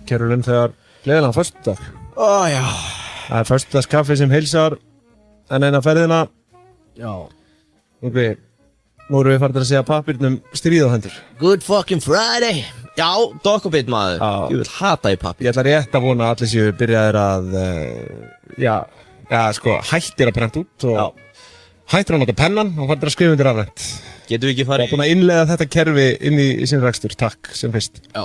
Kæru launþegar, gleðilegan föstudag. Já. Það föstudagskaffi sem heilsar en eina ferðina. Já. Nú vorum við farin að segja pappírnum stríð á hendur. Good fucking Friday. Já, dokkubit maður. Já. Ég vil hata í pappír. Ég ætla rétt að vona að allir séu byrjaðir að, hættir að prenta út og hættir að nota pennan og farin að skrifa undir afrænt. Getum við ekki farið Búin að innleiða þetta kerfi inn í sinn rekstur, takk, sem fyrst. Já.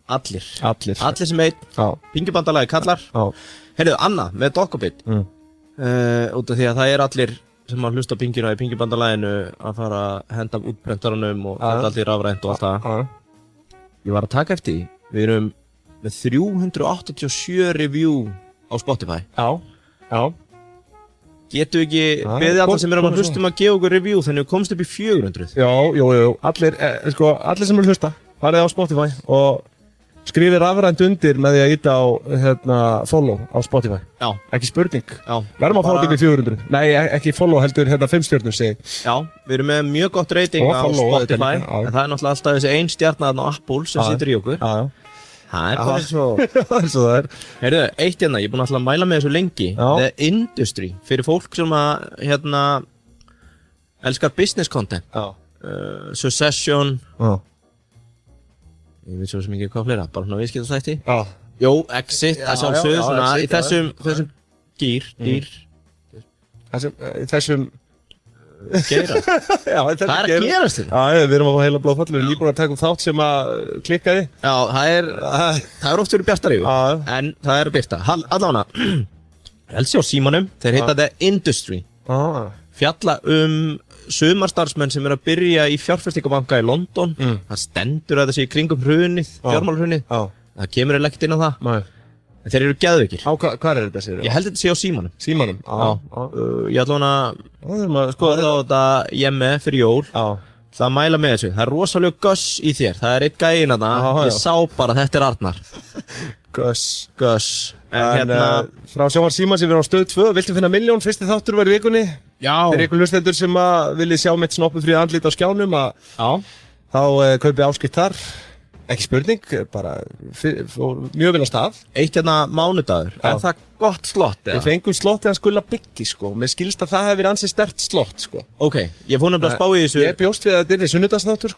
Allir sem einn. Já. Pingubandalagi kallar. Já. Heyrðu, Anna, með dokkubit. Út af því að það allir sem að hlusta á pingina í pingubandalaginu að fara að henda útprentaranum og þetta allir rafrænt og allt það. Ég var að taka eftir því. Við erum með 387 review á Spotify. Já. Getum við ekki beðið alla sem eru að hlusta að gefa okkur review þannig að við komst upp í 400? Jú. Allir sem eru að hlusta, farið á Spotify og skrifið rafrænt undir með því að íta á follow á Spotify. Já. Ekki spurning. Já. Verðum að fá þetta upp í 400. Nei, ekki follow heldur 5 stjörnur segi. Já, við erum með mjög gott rating á Spotify. En það náttúrulega alltaf þessi ein stjarna á Apple sem situr í okkur. Já. Það bara svo. Það svo það Heyrðu, eitt ég er búinn að mæla með þessu lengi. The Industry. Fyrir fólk sem að, elskar business content. Succession. Ég veit svo sem ekki hvað fleira, bara svona viðskiptaþætti. Jó, Exit, að sjálfsögðu svona í þessum gír. Þessum geira. Já, það að gerast þetta. Já, við erum að fá heila blóðfallur, við erum nýbúin að taka þátt sem að klikkaði. Já, það oft verið bjartar yfir, en það byrta. Allavega, helsi á símanum, þeir heita The Industry. Fjalla sumarstarfsmenn sem að byrja í fjárfestingabanka í London. Það stendur að það sé í kringum hrunið, fjármálhrunið. Það kemur ekkert inn á það. Nei. En þeir eru geðveikir. Hvað þetta sér? Ég held þetta sé á símanum. Símanum? Ég ætla að skoða þetta hjemme fyrir jól. Það mæla með þessu. Það rosalega göss í þér. Það einn gæinn þarna. Ég sá bara þetta Arnar. Göss. En frá sjónvarp Símans sem við erum á stöð 2, viltu finna milljón, fyrsti þáttur var í vikunni. Já. Þeir eru hlustendur sem að vilja sjá mitt snoppufríð andlit á skjánum þá kaupi áskipt þar. Ekki spurning, bara mjög vel á stað. Eitt mánudagur, það gott slott? Við fengum slottið hans Gulla Byggi Mér skilst að það hefði verið ansi sterkt slott Ok, ég fór nefnilega að spá í þessu. Ég bjóst við að þetta sunnudagsþáttur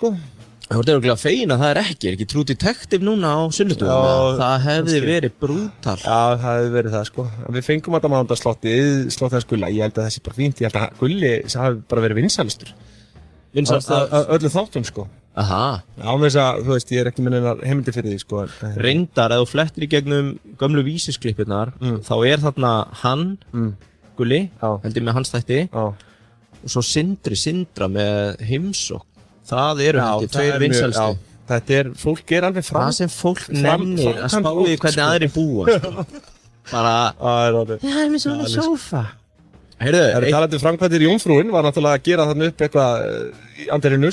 Það voru örugglega fegin að það ekki True Detective núna á sunnudögum. Það hefði verið brútal. Já, það hefði verið það Við fengum þetta mánudagsslottið hans Gulla. Ég held að þessi bara fínt, ég held að Gulli hafi bara verið vinsælustur. Vinsælustur? Öllum þáttum Aha. Án þess að, þú veist, ég ekki með neinar heimildir fyrir því Reyndar, ef þú flettir í gegnum gömlu vísisklippurnar, þá þarna hann, Gulli, heldur með hans þætti, og svo Sindra með heimsókn. Það heldur tveir vinsælustu. Þetta fólk alveg fram. Það sem fólk nefnir að spá í hvernig aðrir búa. Bara, það með svona sófa. Heyrðu, talandi framkvæmdir Jómfrúin var náttúrulega að gera þarna upp eitthvað í andirinu,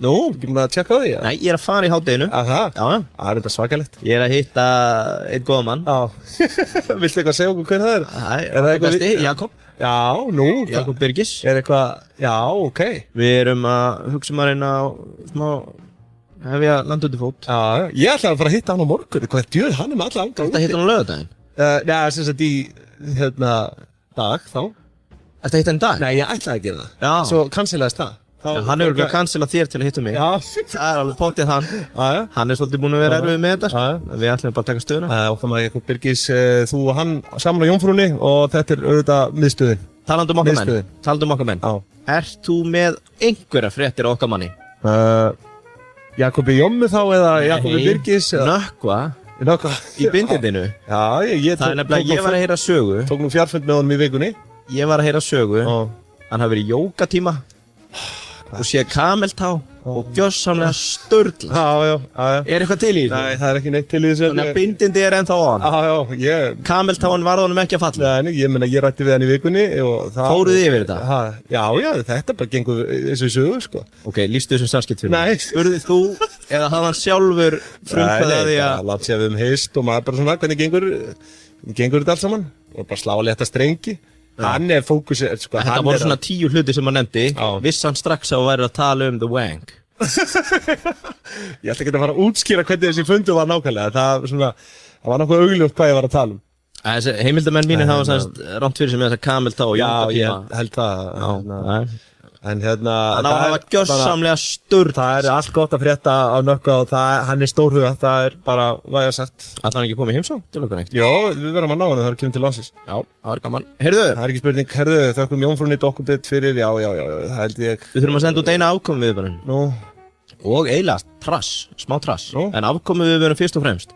Nú? Ekki með að tjekka á því? Nei, ég að fara í hádeginu. Já. Það þetta svakalegt. Ég að hitta einn góða mann. Viltu eitthvað segja okkur hver það er? Það besti, Jakob. Já, nú. Jakob Birgis. Eitthvað, já, ok. Við erum að hugsa að reyna á smá hefja landundufót. Já, ég ætlaði að fara að hitta hann á morgun. Hvað djöð, hann með alla anga. Þetta hitta hann á laugardaginn? Já, sem sagt í, dag þá. Þetta hitta hann í dag? Nei, ég ætlaði að gera það. Já. Svo cancelaðist það. Hann hefur ekki að cancela þér til að hitta mig. Já. Það alveg póttið hann. Hann svolítið búinn að vera erfið með þetta. Við ætlum bara að taka stöðuna. Okkar maður Jakob Birgis, þú og hann saman á Jómfrúnni og þetta auðvitað miðstöðin. Talandi okkar menn. Ert þú með einhverja fréttir á okkar manni? Jakobi Jómmu þá eða Jakobi Birgis? Nökkva. Í bindindinu. Já, það nefnilega, ég var að heyra sögu. Tók nú fjarfund með honum í vikunni. Ég var að heyra sögu. Hann hafi verið í jógatíma og sé kameltá og gjörsamlega störla. Já. Eitthvað til í þessu? Nei, það ekki neitt til í þessu. Þannig að bindindi ennþá á hann? Já. Kameltáin varð honum ekki að falla? Nei, ég rætti við hann í vikunni og það... Fóruð þið yfir þetta? Já, þetta bara gengur þessu sögu, Ok, lýstu þessum samskipt fyrir mig? Nei. Spurðið þú eða hafði hann sjálfur frumkvæðið að því að... Nei, látt sér við heist og maður bara svona, hvernig gengur þetta allt saman? Og bara slá létta strengi. Hann fókusir, sko. Þetta voru svona 10 hluti sem hann nefndi, viss hann strax að væri að tala The Wank. Ég ætla ekki að fara að útskýra hvernig þessi fundur var nákvæmlega, það var nokkuð augljóst hvað ég var að tala Þessi heimildamenn mínir hafa semst rámt fyrir sem þess að Kamil Tá og Já, ég held það. En Þannig að það var gjörsamlega sturl. Það allt gott að frétta á Nökkva og hann stórhuga, það bara, hvað ég sagt. Ætlar hann ekki komið heimsókn til okkur neitt? Jó, við verðum að ná hann þegar hann kemur til landsins. Já, það var gaman. Heyrðu? Það ekki spurning, þökkum Jónfrúnni dokument fyrir, já, það held ég. Við þurfum að senda út eina afkomu viðbörun. Nú. Og eiginlega smá trass. En afkomu viðbörun fyrst og fremst.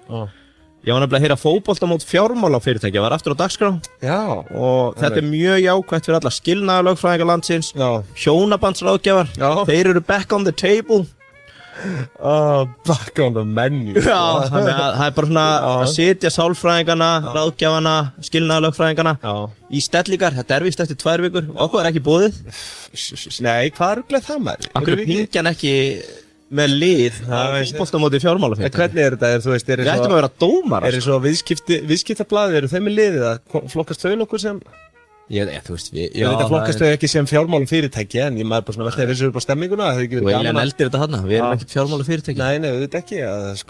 Ég var nefnilega að heyra fótboltamót fjármálafyrirtækja var aftur á dagskrá. Já. Og þetta mjög jákvætt fyrir alla skilnaðarlögfræðinga landsins. Já. Hjónabandsráðgjafar. Já. Þeir eru back on the table. Back on the menu. Já, þannig að það bara svona að setja sálfræðingana, ráðgjafana, skilnaðarlögfræðingana í stellingar. Þetta vist eftir 2 vikur. Okkur ekki boðið. Nei, hvað ruglaði það maður? Akkur hringja hann ekki með lið fótboltamóti fjármálafyrirtækja. Hvernig þetta? Við ættum að vera dómar. Svo viðskiptablaðið, eru þau með liðið að flokkast þau nokkur sem? Þú veist, þetta flokkast þau ekki sem fjármálafyrirtæki, en ég maður bara svona veltaði þessu upp á stemminguna. Þú eiginlega eldir þetta þarna, við erum ekkert fjármálafyrirtæki. Nei, við veit ekki,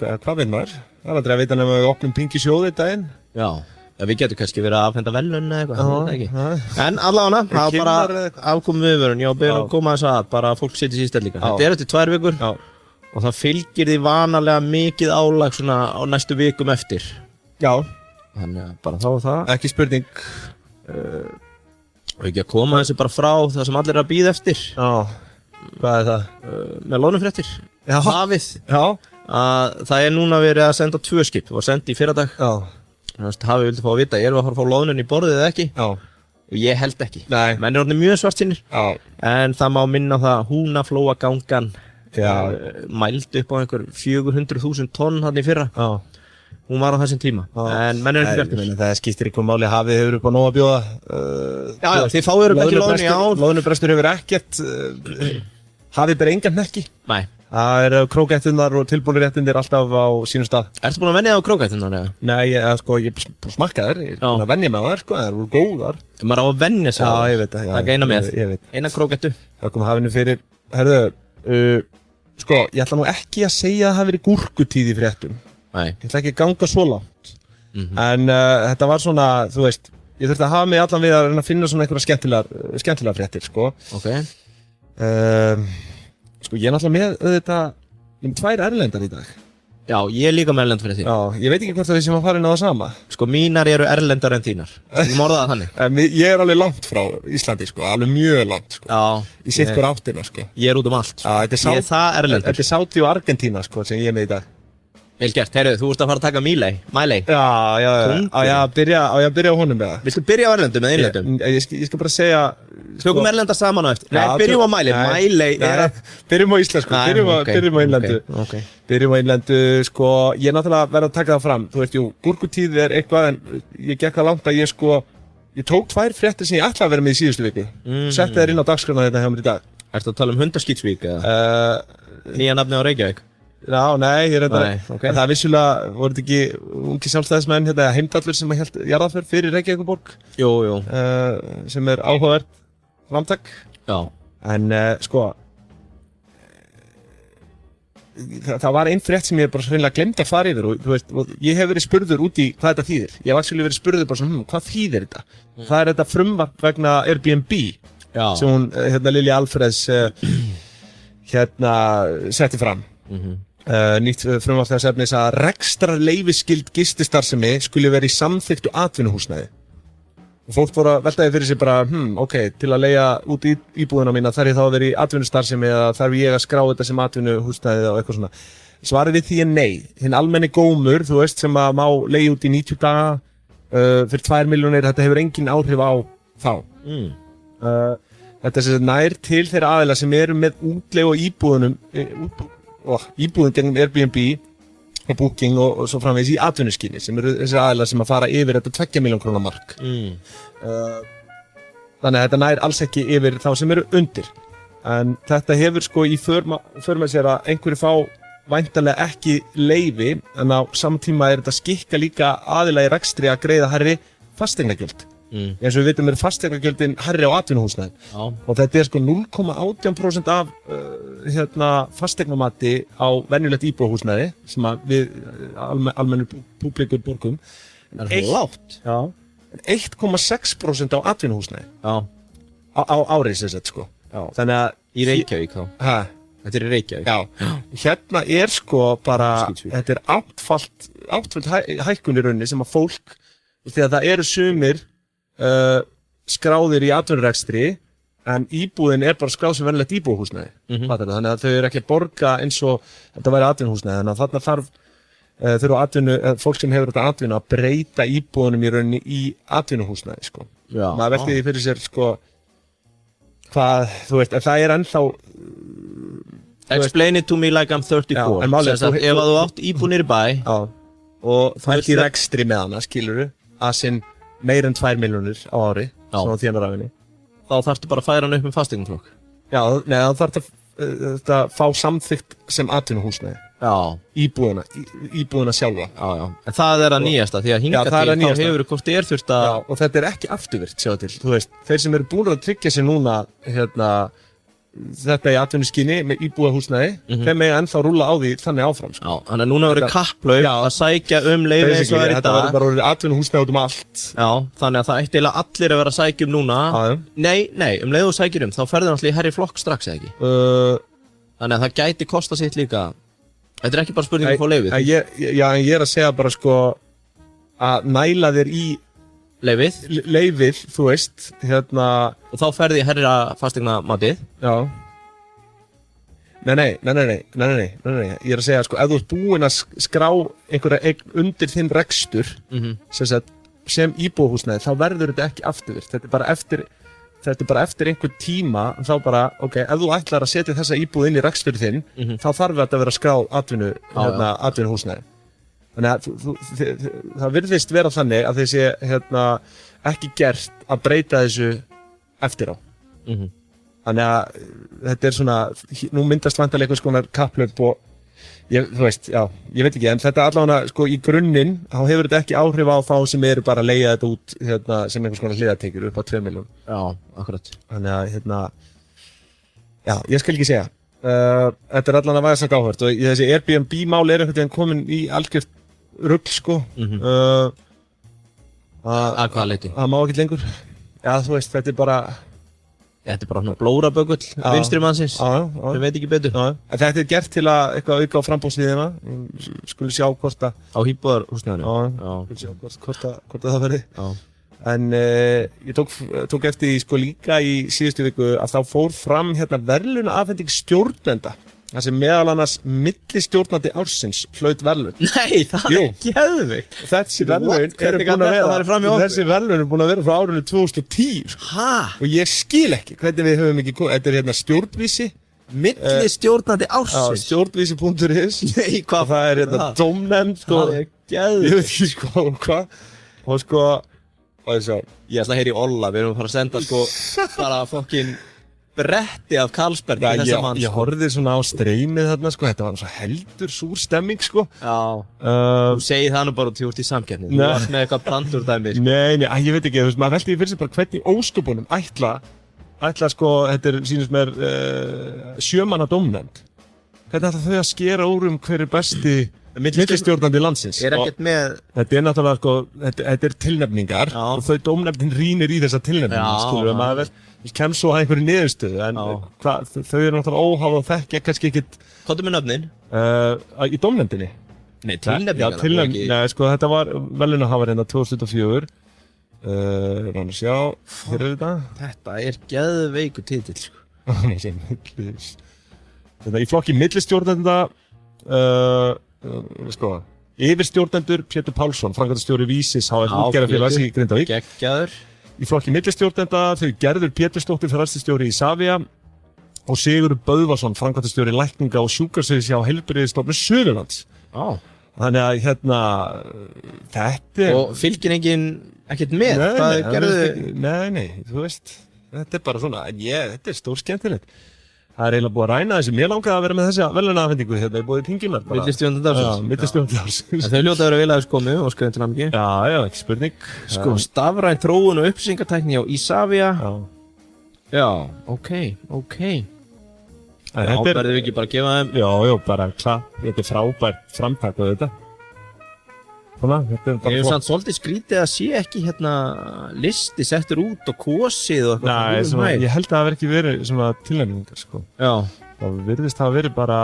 hvað veit maður? Það er aldrei að vita nema við opnum Pinky sjóði í daginn. Já. Við getum kannski verið að afhenda velun eða eitthvað, en allavega, það var bara afkomið viðvörun, ég var byrjað að koma þess að bara fólk setja sér í stellingar. Þetta eftir 2 vikur og það fylgir því vanalega mikið álag svona á næstu vikum eftir. Já. Þannig að bara þá það. Ekki spurning. Og ekki að koma þessi bara frá það sem allir að bíða eftir. Já. Hvað er það? Með loðnufréttir. Já. Hafið. Já. Það núna verið að senda 2 skip, var sendt í fyrradag. Já. Hafið vildi fá að vita, erum við að fara að fá loðnun í borðið eða ekki? Já. Og ég held ekki. Nei. Menn er orðin mjög svartsýnir. Já. En það má minna það Húnaflóagangan mældi upp á einhver 400.000 tonn hann í fyrra. Já. Hún var á þessum tíma. Já. En menn er ekki verður. Það skiptir ykkur máli, hafið hefur upp á nóg að bjóða. Já, þið fáið eru ekki loðnun í ár. Loðnubrestur hefur ekkert, hafið bara engan hnekki. Nei. Það eru krókættunar og tilbúinréttindir alltaf á sínum stað. Ertu búin að venja á krókættunar eða? Nei, ég smakkaði þær, ég er búin að venja með þær, það eru góðar. Maður á að venja sig á þær? Já, ég veit það. Það er eina með, eina krókættu. Það kom hafinu fyrir, ég ætla nú ekki að segja að það hafi verið gúrkutíð í fréttum. Nei. Ég ætla ekki að ganga svo langt. En þetta var svona, þú veist, ég þurfti að hafa mig allan við að reyna að finna svona einhverja skemmtilega fréttir, sko. Ok. Ég er náttúrulega með auðvitað, ég er með 2 erlendar í dag. Já, ég er líka með erlend fyrir því. Já, ég veit ekki hvort það við sem að fara inn á það sama. Mínar eru erlendar en þínar. Ég morða það þannig. Ég er alveg langt frá Íslandi, alveg mjög langt, Já. Í sitt hver áttina, Ég er út út. Já, ég er það erlendur. Þetta er Sáti og Argentína, sem ég er með í dag. Vel gert, heyrðu, þú ert að fara að taka Milei. Já, á ég að byrja á honum með það. Viltu byrja á erlendum eða innlendum? Ég skal bara segja... Tökum erlenda saman á eftir. Nei, byrjum á Milei er að... Byrjum á íslensku, byrjum á innlendu. Byrjum á innlendu, ég er náttúrulega verið að taka það fram. Þú veist, gúrkutíð er eitthvað, en ég gekk það langt að ég tók 2 fréttir sem ég ætlaði að vera með í síðustu viku. Setti þær inn á dagskrána þetta hjá mér í dag. Ertu að tala Hundaskítsvík eða? Nýja nafni á Reykjavík? Já, nei, ég reynda, það vissulega voru þetta ekki ungi sjálfstæðismenn, Heimdallur sem að held jarðarför fyrir Reykjavíkurborg. Jú. Sem er áhugavert framtak. Já. En það var einn frétt sem ég bara hreinlega glemd að fara yfir og þú veist, ég hef verið spurður út í hvað þetta þýðir. Ég hef actually verið spurður bara svona, hvað þýðir þetta? Það er þetta frumvarp vegna Airbnb sem hún, Lilja Alfreðs setti fram. Nýtt frumvarp þess efnis að rekstrarleyfisskyld gististarfsemi skuli vera í samþykktu atvinnuhúsnæði. Og fólk voru að veltaði fyrir sig bara, til að leigja út íbúðina mína þarf ég þá að vera í atvinnustarfsemi eða þarf ég að skrá þetta sem atvinnuhúsnæði og eitthvað svona. Svarið við því er nei. Hinn almenni gómur, þú veist, sem að má leigja út í 90 daga fyrir 2 milljónir, þetta hefur engin áhrif á þá. Þetta er nær til þeirra aðila sem eru með útleigu á íbúðum gegn Airbnb og Booking og svo framvegis í atvinnuskyni sem eru þessir aðilar sem að fara yfir þetta 2 milljón króna mark. Þannig að þetta nær alls ekki yfir þá sem eru undir. En þetta hefur í för með sér að einhverju fá væntanlega ekki leyfi en á samtíma er þetta skikka líka aðila í rekstri að greiða hærri fasteignagjöld eins og við vitum fasteignagjöldin hærri á atvinnuhúsnæði og þetta sko 0,18% af fasteignamati á venjulegt íbúðarhúsnæði sem að við almennur públikur borgum. Það er lágt. Já. 1,6% á atvinnuhúsnæði. Já. Á árið sem sagt sko. Já. Þannig að í Reykjavík þá. Hæ? Þetta er í Reykjavík. Já. Hérna sko bara, þetta er áttföld hækkun í rauninni sem að fólk, þegar það eru sumir skráðir í atvinnurekstri en íbúðin bara skráð sem venjulegt íbúðarhúsnæði. Þannig að þau eru ekki að borga eins og þetta væri atvinnuhúsnæði. Þannig að þarna þurfa fólk sem hefur þetta atvinnu að breyta íbúðunum í rauninni í atvinnuhúsnæði sko. Já. Maður velti því fyrir sér sko hvað, þú veist, það ennþá Explain it to me like I'm 34. Ef þú átt íbúð niður í bæ og þú ert í rekstri með hana, skilurðu, að sinn meir en 2 milljónir á ári svona þínar afinni. Þá þarftu bara að færa hann upp með fasteignaflokk. Já, þá þarftu að fá samþykkt sem atvinnuhúsnæði. Já. Íbúðina sjálfa. Já. En það að nýjasta, því að hingað til þá hefur hvort þurft að... Já, og þetta er ekki afturvirkt, sjáðu til. Þú veist, þeir sem eru búin að tryggja sér núna, þetta í atvinnuskyni með íbúðarhúsnæði, þeim mega ennþá rúlla á því þannig áfram. Sko. Já, þannig að núna verður kapphlaup að sækja leyfi eins og það í dag. Þetta verður bara orðið atvinnuhúsnæði út allt. Já, þannig að það ætti eiginlega allir að vera að sækja núna. Nei, leið þú sækir þá ferður náttúrulega í hærri flokk strax, eða ekki? Þannig að það gæti kosta sitt líka. Þetta er ekki bara spurning að fá leyfið. Já, en ég að segja bara sko að næla þér í Leifið, þú veist, Og þá ferði ég herra fasteignamatið. Já. Nei. Ég að segja, sko, ef þú ert búinn að skrá einhverja eign undir þinn rekstur, sem íbúðarhúsnæði, þá verður þetta ekki afturvirkt. Þetta er bara eftir einhver tíma, þá bara, ok, ef þú ætlar að setja þessa íbúð inn í rekstur þinn, þá þarf þetta að vera skráð atvinnuhúsnæði. Þannig að það virðist vera þannig að þessi ekki gert að breyta þessu eftir á. Þannig að þetta er svona, nú myndast vantarlega einhvers konar kapplaup og þú veist, já, ég veit ekki, en þetta allavega sko í grunninn, þá hefur þetta ekki áhrif á þá sem eru bara að leigja þetta út sem einhvers konar hliðartekjur upp á 2 milljónum. Já, akkurat. Þannig að já, ég skal ekki segja. Þetta er allavega vægast sagt áhugavert og þessi Airbnb-mál einhvern veginn komin í algjört rugl sko að hvaða leyti? Það má ekki lengur. Já, þú veist, þetta er bara blóraböggull vinstri mannsins sem veit ekki betur. Þetta er gert til að eitthvað auka á framboðsíðina. Skulum sjá hvort að á íbúðarhúsnæðinu. Skulum sjá hvort það verði. En ég tók eftir sko líka í síðustu viku að þá fór fram verðlaunaafhending stjórnenda. Það sem meðal annars millistjórnandi ársins hlaut verðlaun. Nei, það er geðveikt. Þessi verðlaun er búin að vera frá árinu 2010. Hæ? Og ég skil ekki hvernig við höfum ekki komið. Þetta er stjórnvísi. Millistjórnandi ársins? Já, stjórnvísi.is. Nei, hvað? Það er dómnefnd. Það er geðveikt. Ég veit ekki hvað. Og ég ætla að heyra í Olla. Við erum að fara að senda bara fokkin bretti af Carlsberg í þessa mann. Ég horfði svona á streymið þarna sko, þetta var svo heldur súr stemming sko. Já, þú segir það nú bara út í samkeppni. Þú varst með eitthvað plantur dæmi sko. Nei, ég veit ekki, þú veist, maður veldi því fyrir sig bara hvernig ósköpunum ætla sko, þetta er sýnist mér 7 manna dómnefnd. Hvernig ætla þau að skera úr hver er besti millistjórnandi landsins? Er ekkert með... Þetta er náttúrulega sko, þetta er tilnefningar og þau dómnefndin rýnir í þessa tilnefningar, skilur maður Ég kem svo að einhverju niðurstöðu, en þau eru náttúrulega óháð og þekkja kannski ekkert... Hvað er með nöfnin? Í dómnefndinni. Nei, tilnefningarna. Já, nei, sko, þetta var verðlaunahafar 2004. Rann að sjá, hér er þetta. Þetta er geðveikur titill, sko. Þetta í flokki millistjórnenda, sko, yfirstjórnendur Pétur Pálsson, framkvæmdastjóri Vísis, HF útgerðarfélags í Grindavík. Geggjaður. Í flokki millistjórnenda þau Gerður Pétursdóttir framkvæmdastjóri í Savia og Sigurður Böðvarsson framkvæmdastjóri lækninga og sjúkrasviðs hjá Heilbrigðisstofnun Suðurlands. Þannig að þetta og fylgir ekkert með? Nei, þú veist, þetta er bara svona, en þetta er stórskemmtilegt. Það eiginlega búið að ræna þessu. Mér langaði að vera með þessa verðlaunaafhendingu hérna í boði Pingunar. Millistjórnandi ársins. Já, millistjórnandi ársins. En þau hljóta að vera vel aðeins komið og skrifin til hamingju. Já, ekki spurning. Sko, stafræn þróun og upplýsingatækni á Isavia. Já, ok. Já, verðum við ekki bara að gefa þeim. Já, bara klart. Þetta er frábært framtak og þetta. Svona, þetta er bara ég hef samt svolítið skrítið að sé ekki hérna listi settur út og kosið og eitthvað. Nei, ég held að það hafi ekki verið svona tilnefningar, sko. Já. Það virðist hafa verið bara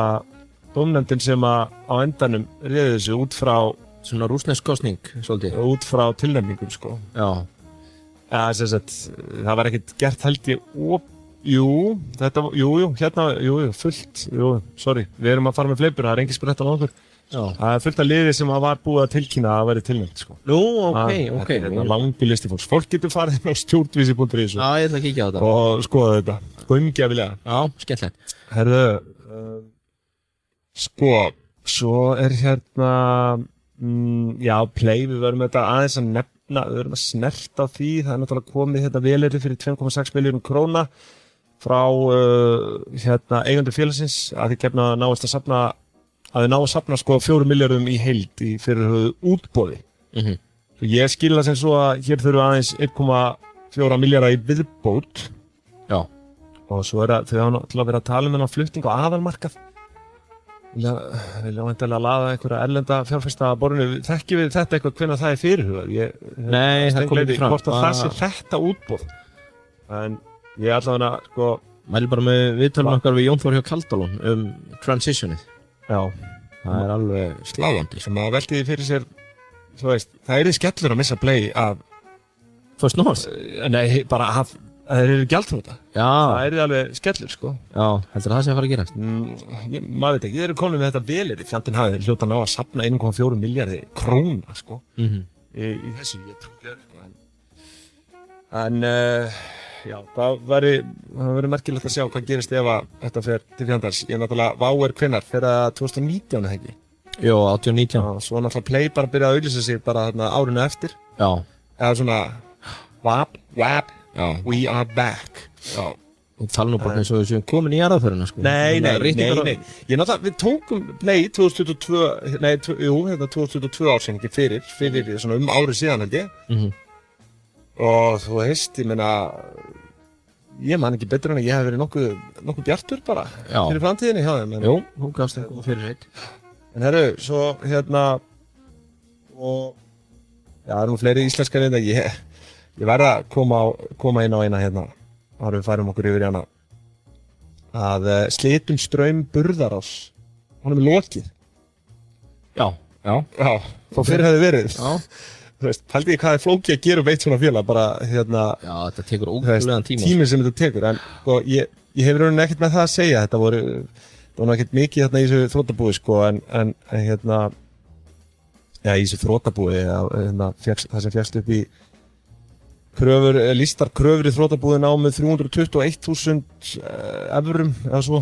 dómnefndin sem að á endanum réði þessu út frá svona rússnesk kosning, svolítið. Út frá tilnefningum, sko. Já. Það var ekkert gert held ég fullt. Sorry, við erum að fara með fleipur, það er engin sprett á okkur. Já. Það er fullt af liði sem var búið að tilkynna að vera tilnefnt, sko. Nú, ok. Þetta er langur listi fólks. Fólk getur farið inn á stjórnvísi.is Já, ég ætla að kíkja á þetta. Og skoða þetta. Gaumgjafilega. Já, skemmtilegt. Herðu, svo er hérna, Play, við verðum þetta aðeins að nefna, við verðum að snerta á því. Það er náttúrulega komið þetta velirri fyrir 2,6 milljón króna frá eigendur félagsins að þið kemna náist að safna að þið ná að safna sko 4 milljörðum í heild í fyrirhugðu útboði. Svo ég skil það sem svo að hér þurfum aðeins 1,4 milljarða í viðbót. Já. Og svo þau hafa náttúrulega verið að tala um þennan flutning á aðalmarkað. Vilja væntanlega laða einhverja erlenda fjárfesta að borðinu. Þekkjum við þetta eitthvað hvenær það er fyrirhugað? Nei, það kom ekki fram. Hvort að það sé þetta útboð. En ég allavega sko mæli bara með viðtölum okkar við Jón Þór hjá Kaldalón transitionið. Já, það er alveg sláandi. Sem að velti því fyrir sér, þú veist, það er skellur að missa Play af First North? Nei, bara af það eru gjaldþrota. Já. Það er alveg skellur, sko. Já, heldur það sé að fara að gerast? Maður veit ekki, þið eru komin með þetta velirri. Fjandinn hafði hljóta ná að safna 1,4 milljarði króna, sko. Í þessu, ég trúi sko. En já, það verður merkilegt að sjá hvað gerist ef að þetta fer til fjandans. Ég náttúrulega, Váer hvenær, fer það 2019 eða ekki? Jó, 18-19. Svo náttúrulega Play bara byrjaði að auglýsa sig bara þarna árinu eftir. Já. Eða svona, WAP, we are back. Já. Og tala nú bara eins og þessu komin í jarðarförina, sko. Nei. Ég náttúrulega, við tókum Play 2022, 2022 ársynningi fyrir svona árið síðan held ég. Og þú veist, ég meina, ég man ekki betur en að ég hef verið nokkuð bjartur bara fyrir framtíðinni hjá þeim. Jú, hún gafst eitthvað fyrir heitt. En herru, svo og það eru nú fleiri íslenskar en þetta. Ég verð að koma inn á eina hérna, þar við færum okkur yfir í hana. Að Slitum Straum Burðarás, honum er lokið. Já. Þá fyrir hefði verið. Já. Þú veist, pældi ég hvað er flókið að gera eitt svona félag, bara Já, þetta tekur ótrúlegan tíma. Tíminn sem þetta tekur, en sko, ég hef rauninni ekkert með það að segja, þetta voru ekkert mikið hérna í þessu þrotabúi, sko, en hérna, í þessu þrotabúi, það sem fjækst upp í listar kröfur í þrotabúi námið 321.000 evrum, eða svo.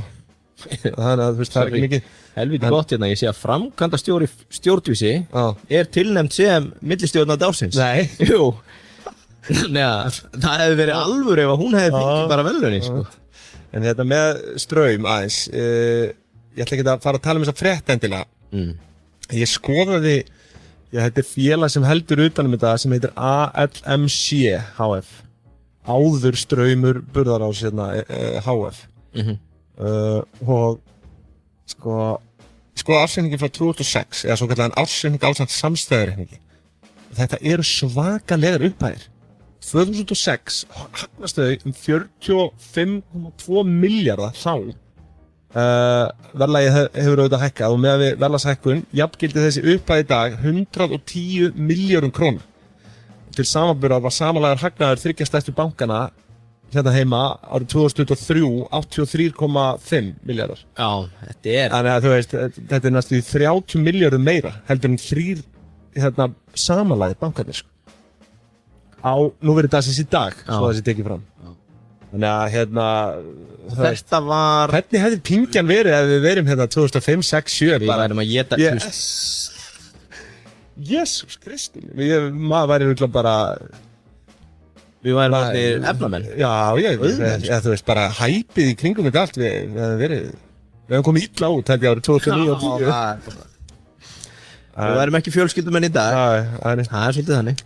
Þannig að þú veist, það er ekki mikið. Helviti gott hérna, ég sé að framkvæmdastjóri stjórnvísi er tilnefnt sem millistjórnandi ársins. Nei. Jú. Það hefði verið alvöru ef hún hefði fengið bara verðlaunin, sko. En þetta með Straum aðeins, ég ætla ekki að fara að tala um þessa frétt endilega. Ég skoðaði, þetta er félag sem heldur utanum þetta sem heitir ALMC HF. Áður Straumur Burðarás HF. Og sko ársreikningi frá 2006 eða svo kallan ársreikningi ásamt samstæðureikningi. Þetta eru svakalegar upphæðir. 2006 hagnast þau 45,2 milljarða þá. Verðlagið hefur auðvitað hækkað og með verðlagshækkun jafngildi þessi upphæð í dag 110 milljörðum króna. Til samanburðar var samanlagður hagnaður þriggja stærstu bankana hérna heima árið 2023 83,5 milljarðar. Já, þetta er. Þannig að þú veist, þetta er næstu 30 milljörðum meira heldur en þrír samanlagðir bankarnir, sko. Á núverið dagsins í dag, svo þessi tekið fram. Þannig að þetta var. Hvernig hefði pingjan verið ef við verum 2005, 6, 7 Við værum að geta. Jesús Kristi. Maður væri örugglega bara Við værum allir efnamenn. Já, þú veist, bara hæpið í kringum þetta allt, við hefum komið illa út, held ég, árið 2009 og 2010. Við værum ekki fjölskyldumenn í dag. Það er svolítið þannig.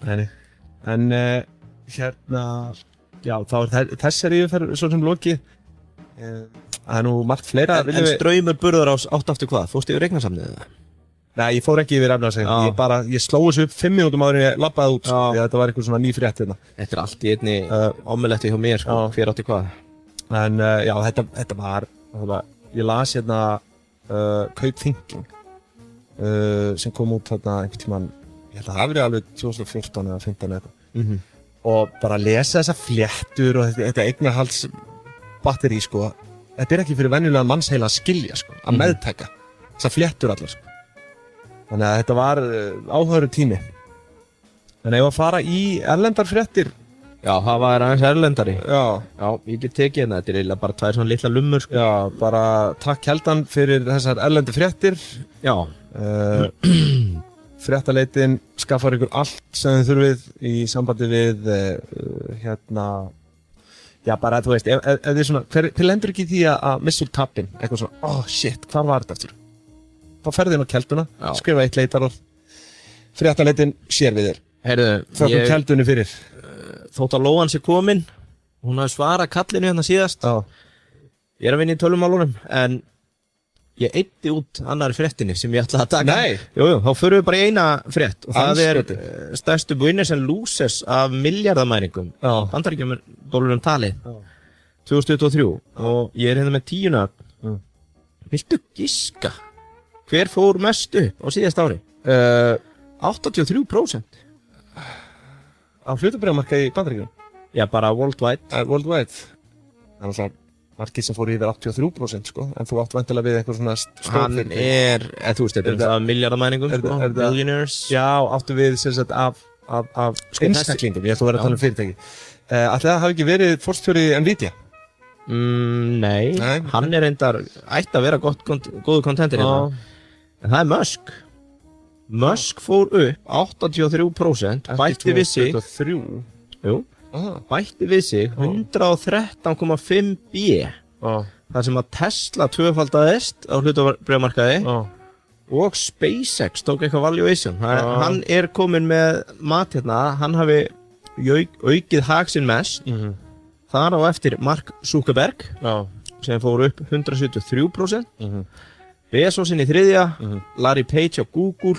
En hérna, já, þá þessari yfirferð svo sem lokið. Það nú margt fleira. En Straumur Burðarás átt aftur hvað? Fórstu yfir reiknasamnið eða? Nei, ég fór ekki yfir efnahagsreikning. Ég sló þessu upp 5 mínútum áður en ég labbaði út, því þetta var eitthvað svona ný frétt hérna. Þetta allt í einni omeletti hjá mér, sko. Hver átti hvað? En já, þetta var, ég las hérna Kaupthinking, sem kom út þarna einhvern tímann, ég held að það hafi verið alveg 2014 eða 15 eitthvað. Og bara lesa þessa fléttur og þetta eignarhaldsbatteri, sko. Þetta ekki fyrir venjulegan mannsheila að skilja, sko, að meðtaka. Þessar fléttur allar, sko. Þannig að þetta var áhugaður tími. En ef að fara í erlendar fréttir. Já, það var aðeins erlendari. Já, ég get tekið hérna. Þetta er eiginlega bara 2 svona litla lummur, sko. Já, bara takk Heldan fyrir þessar erlendu fréttir. Já. Fréttaleitin skaffar ykkur allt sem þið þurfið í sambandi við hérna. Já, bara þú veist, ef þið svona, hver lendur ekki í því að missa úr tappinn? Eitthvað svona, shit, hvað var þetta aftur? Þá ferði inn á kelduna, skrifa 1 leitarorð. Fréttaleitin sér við þér. Heyrðu, þökkum keldunni fyrir. Þótt að Lóan sé komin, hún hafi svarað kallinu hérna síðast. Ég er að vinna í tölvumálunum, en ég eyddi út annari fréttinni sem ég ætlaði að taka. Nei! Jú, þá förum við bara í eina frétt. Og það er stærstu winners and losers af miljardamæningum. Bandaríkjum dólarum talið. 2023. Og ég er hérna með 10 nöfn. Viltu giska? Hver fór mest upp á síðast ári? 83%. Á hlutabréfamarkaði í Bandaríkjunum? Já, bara worldwide. Worldwide. Það er alltaf margir sem fór yfir 83%, sko. En þú átt væntanlega við eitthvað svona Hann er, þú veist, þetta er miljardamæningum, sko. Billionaires. Já, áttu við sem sagt af einstaklingum. Ég ætla að vera að tala um fyrirtæki. Ætli það hafi ekki verið forstjóri Nvidia? Nei, hann er reyndar ætti að vera góðu kontentir hérna. En það er Musk. Musk fór upp 83%, bætti við sig 83? Jú, bætti við sig 113,5 B. Það sem að Tesla tvöfaldaðist á hlutabréfamarkaði og SpaceX tók eitthvað valuation. Hann er komin með mat hérna, hann hafi aukið hag sinn mest. Þar á eftir Mark Zuckerberg sem fór upp 173%. Bezosinn í 3. Larry Page á Google.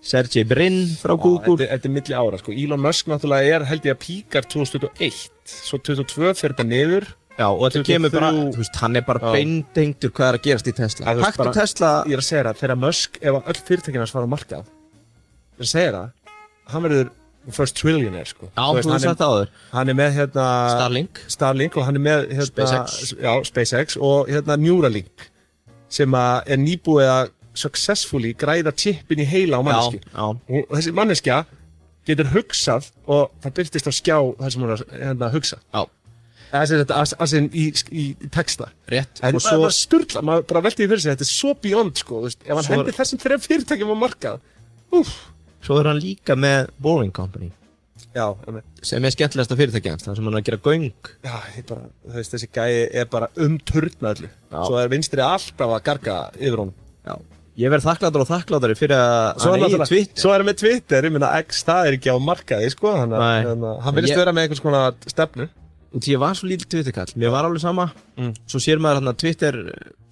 Sergey Brin frá Google. Þetta er milli ára, sko. Elon Musk náttúrulega held ég að píkar 2021. Svo 2022 fer þetta niður. Já, og þetta kemur bara, þú veist, hann er bara beintengdur hvað er að gerast í Tesla. Hættu Tesla. Ég er að segja það, þegar Musk, ef öll fyrirtækina fara á markað, ég er að segja það, hann verður first trillionaire, sko. Já, þú veist þetta áður. Hann er með hérna Starlink og hann er með hérna SpaceX og hérna Neuralink sem er nýbúið að successfully græða chipin í heila á manneski. Og þessi manneskja getur hugsað og það byrtist á skjá þar sem hún er hérna að hugsa. Þessi í texta. Rétt. Og svo sturla, maður bara velti því fyrir sig, þetta er svo beyond, sko, þú veist, ef hann hendir þessum 3 fyrirtækjum á markað. Svo er hann líka með Boring Company. Já, sem er skemmtilegasta fyrirtæki hans, þar sem hann er að gera göng. Já, þú veist, þessi gæi er bara turna öllu. Svo er vinstri alltaf að garga yfir honum. Já. Ég verð þakklátari fyrir að hann eigi Twitter. Svo er hann með Twitter, ég minna X, það er ekki á markaði, sko. Hann vilist vera með einhvers konar stefnu. Og því ég var svo lítill Twitter-kall, mér var alveg sama. Svo sér maður hérna Twitter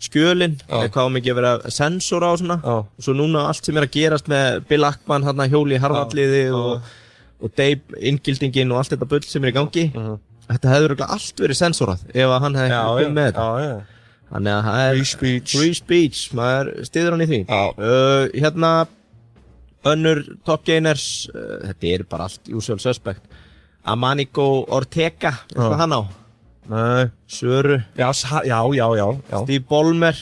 skjölin, hvað mikið að vera sensora og svona. Og svo núna allt sem er að gerast með Bill Ackman, hérna hjóli í Harvardliði og Dave, inngildingin og allt þetta bull sem er í gangi. Þetta hefur allt verið sensorað ef hann hefði komið með þetta. Þannig að það er free speech, maður styður hann í því. Hérna, önnur top gainers, þetta er bara allt usual suspect. Amanico Ortega, hvað hann á? Nei. Söru. Já. Steve Ballmer.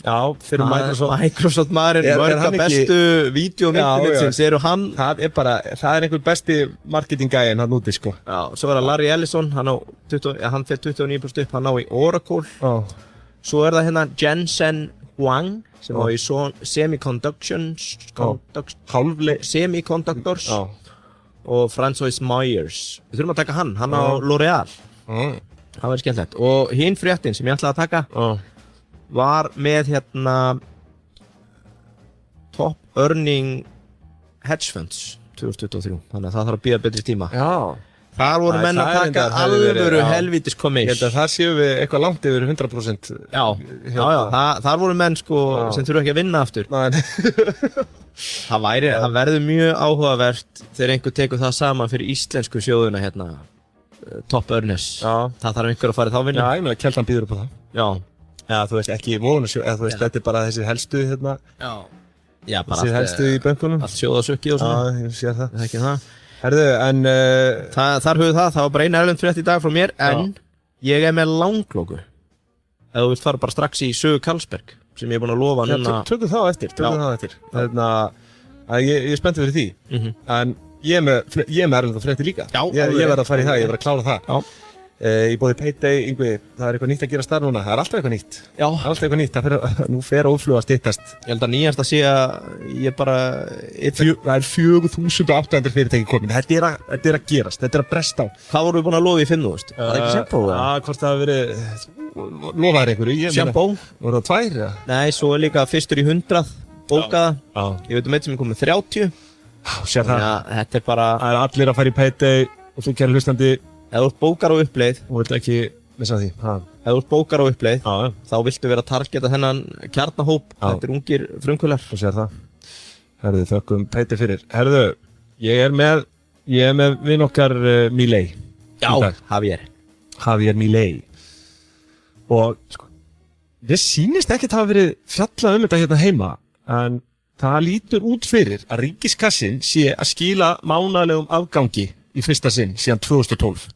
Já, fyrir Microsoft maðurinn, mörga bestu vídeómyndinitsins eru hann. Það er einhver besti marketinggæinn hann úti, sko. Já, svo er það Larry Ellison, hann fer 29% upp, hann á í Oracle. Svo er það hérna Jensen Huang, sem á í Semiconductors. og Francois Myers. Við þurfum að taka hann á L'Oreal. Það væri skemmtilegt. Og hinn fréttin sem ég ætlaði að taka var með top earning hedge funds 2023. Þannig að það þarf að bíða betri tíma. Já. Þar voru menn að taka alvöru helvítis komis. Ég held að það séu við eitthvað langt yfir 100%. Já. Þar voru menn sko sem þurfa ekki að vinna aftur. Það verður mjög áhugavert þegar einhver tekur það saman fyrir íslensku sjóðuna top earners. Já. Það þarf einhver að fara í þá vinnu. Já, ég meina Kjeldan býður upp á það. Já. Já, þú veist ekki vogunarsjóð, eða þú veist þetta bara þessir helstu Já, bara þessir helstu í bönkunum. Allt sjóðasukki og svona. Já, ég sé það. Það er ekki það. Herðu, en þar höfðu það var bara eina erlend frétt í dag frá mér, en ég með langlóku. Ef þú vilt fara bara strax í sögu Karlsberg, sem ég er búinn að lofa núna. Tökum það á eftir. Ég er spenntið fyrir því, en ég er með erlend frétti líka. Já, ég verð að fara í það, ég verð að klára það. Já. Í bóði Payday, Yngvi, það er eitthvað nýtt að gera starf núna, það er alltaf eitthvað nýtt. Já. Það er alltaf eitthvað nýtt, nú fer óflug að styttast. Ég held að nýjast að sé að ég bara... Það er 4.800 fyrirtæki komin, þetta er að gerast, þetta er að bresta á. Hvað voru við búin að lofa í 5.000? Það er ekki Shampoo? Já, hvort það hafi verið... Lofaðir einhverju? Shampoo? Voru það 2? Nei, svo er líka fyrstur í 100, bókaða. Ég veit eitt sem er komið 30. Sér það. Þetta er bara... Það er allir að fara í Payday og þú kæri hlustandi. Ef þú ert bókar á uppleið, þú vilt ekki missa því. Ef þú ert bókar á uppleið, þá viltu vera að targeta þennan kjarnahóp. Þetta er ungir frumkvölar. Þú sér það. Herðu, þökkum Payday fyrir. Herðu, ég er með vinn okkar Milei. Já, Javier Milei. Og, sko, ég sýnist ekki að hafa verið fjallað þetta hérna heima, en það lítur út fyrir að ríkiskassin sé að skila mánaðlegum afgangi í fyrsta sinn síðan 2012.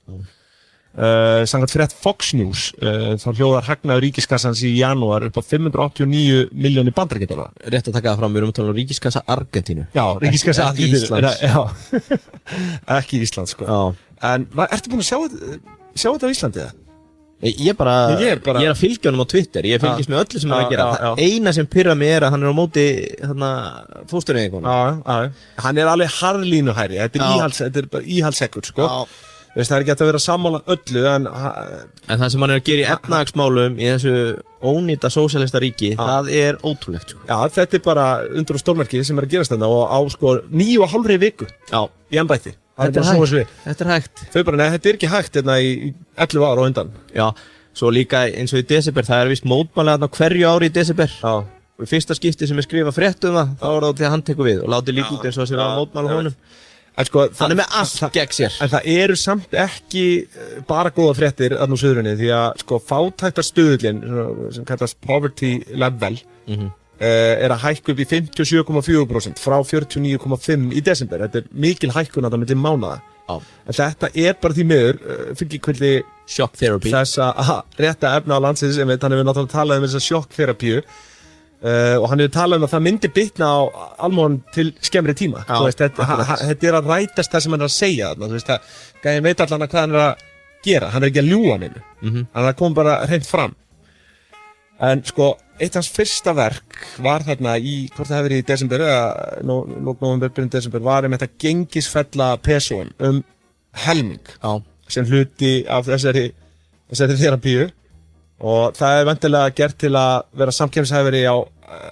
Samkvæmt frétt Fox News þá hljóðar hagnaður ríkiskassans í janúar upp á 589 milljónir bandaríkjadala. Rétt að taka það fram, við erum að tala um ríkiskassa Argentínu. Já, ríkiskassa Argentínu. Ekki Íslands, sko. Já. En ertu búinn að sjá þetta á Íslandi eða? Ég er að fylgja honum á Twitter, ég fylgist með öllu sem hann er að gera. Það eina sem pirrar mig er að hann er á móti fóstureyðingunum. Hann er alveg harðlínuhæri, þetta er bara íhaldsekkur, sko. Það er ekki hægt að vera sammála öllu, en það sem hann er að gera í efnahagsmálum í þessu ónýta sósíalista ríki, það er ótrúlegt, sko. Já, þetta er bara undur og stórmerki sem er að gerast þarna og á, sko, 9,5 viku í embætti. Þetta er hægt. Þau bara, nei, þetta er ekki hægt í 11 ára á undan. Já, svo líka eins og í desember, það er vist mótmæli hverju ári í desember. Já. Og í fyrsta skipti sem ég skrifa frétt það, þá var það til að hann tekur við og láti líka út eins og þessi var mótmæli honum. Sko, hann er með allt gegn sér. En það eru samt ekki bara góða fréttir þarna á Suðurlandi, því að sko fátæktarstuðullinn, sem kallast poverty level, er að hækka upp í 57,4% frá 49,5% í desember. Þetta er mikil hækkun að það milli mánaða. En þetta er bara því miður fylgikvilli shock therapy þessa rétta efna á landsins, en hann hefur náttúrulega talað um þessa shock therapy og hann hefur talað um að það myndi bitna á almúan til skemmri tíma. Þetta er að rætast það sem hann er að segja þarna. Gæðin veit allan hvað hann er að gera, hann er ekki að ljúga neinu. Hann kom bara hreint fram. En sko, eitt hans fyrsta verk var þarna hvort það hefði verið í desember eða nóvember, byrjun desember, var þetta gengisfella pesóin helming sem hluti af þessari þerapíu og það er vendilega gert til að vera samkeppnishæfari á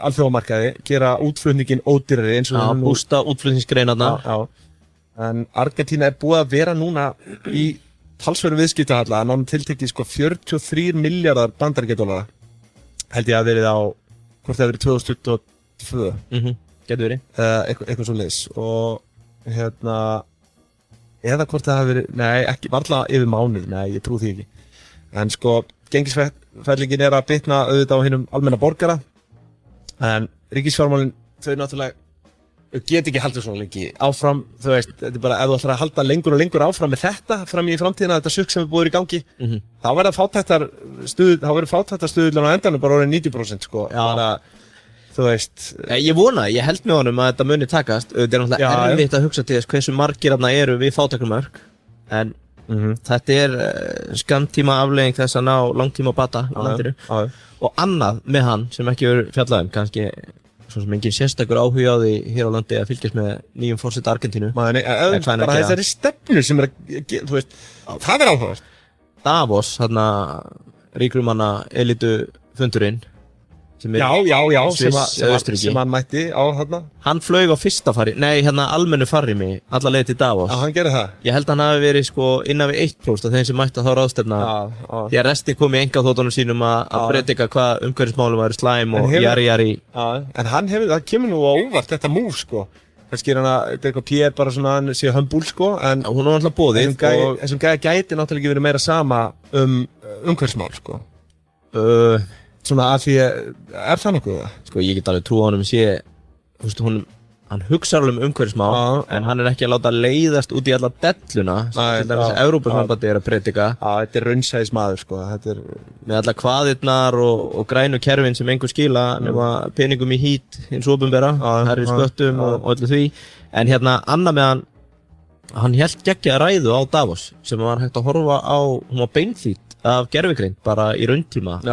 alþjóðamarkaði, gera útflutningin ódýrari eins og bústa útflutningsgreinarna. En Argentína er búið að vera núna í talsverðum viðskiptahalla, nánum tiltekið sko 43 milljarðar bandaríkjadollara. Held ég að verið á hvort það verið 2022. Getur verið. Eitthvað svo leiðis. Og eða hvort það hafi verið, nei, ekki, varla yfir mánuð, nei, ég trú því ekki. En sko, gengisfellingin er að bitna auðvitað á hinum almenna borgara. En ríkisfjármálin, þau náttúrulega get ekki haldið svona lengi áfram, þú veist, þetta er bara ef þú ætlar að halda lengur og lengur áfram með þetta fram í framtíðina, þetta sukk sem er búið í gangi, þá verður fátæktarstuðullin á endanum bara orðið 90%, sko. Bara, þú veist. Ég vona, ég held með honum að þetta muni takast, þetta er náttúrulega erfitt að hugsa til þess hversu margir þarna eru við fátæktarmörk, en þetta er skammtíma afleiðing þess að ná langtíma bata í landinu. Og annað með hann sem ekki verður fjallað kannski svo sem engin sérstakur áhuga á því hér á landi að fylgjast með nýjum forseta Argentínu. Bara þessari stefnu sem þú veist, það áhugavert. Davos, þarna ríkrumanna elitu fundurinn sem hann mætti á þarna. Hann flaug á fyrsta almennu farrimi alla leið til Davos. Já, hann gerði það. Ég held að hann hafi verið innan við 1% af þeim sem mætti að þá ráðstefna. Því að restin kom í engaþotunum sínum að predika hvað umhverfismálum væri slæm og jari. En hann það kemur nú á óvart þetta múf sko. Kannski þetta eitthvað Pierre bara svona, hann sé hömbúl sko. En hún var alltaf boðið. Þessum gæði gæti náttúrulega ekki verið meira sama umhverfismál sko. Svona að því það nokkuð það? Sko ég get alveg trú á honum hann hugsar alveg umhverfismál en hann ekki að láta leiðast út í alla delluna sem til dæmis Evrópusambandið að predika. Þetta raunsæðis maður sko. Með alla kvaðirnar og grænu kerfin sem engur skila nema peningum í hít hins opinbera, herri sköttum og öllu því. En annað með hann hélt geggjaða ræðu á Davos sem var hægt að horfa á, hún var beinþýtt af gervigreind bara í rauntíma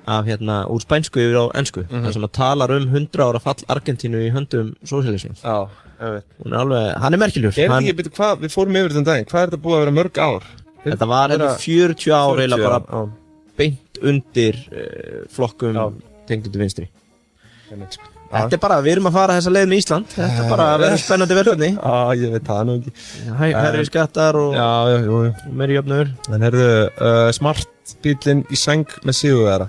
af úr spænsku yfir á ensku þar sem talar 100 ára fall Argentínu í höndum sósíalismans. Hann merkilegur. Við fórum yfir þetta daginn, hvað þetta búið að vera mörg ár? Þetta var 40 ár eiginlega bara beint undir flokkum tengdu til vinstri. Þetta bara, við erum að fara þessa leið með Ísland. Þetta bara verður spennandi verkefni. Ég veit það nú ekki. Hærri skattar og meiri jöfnur. En smartbíllinn í sæng með sigurvegara.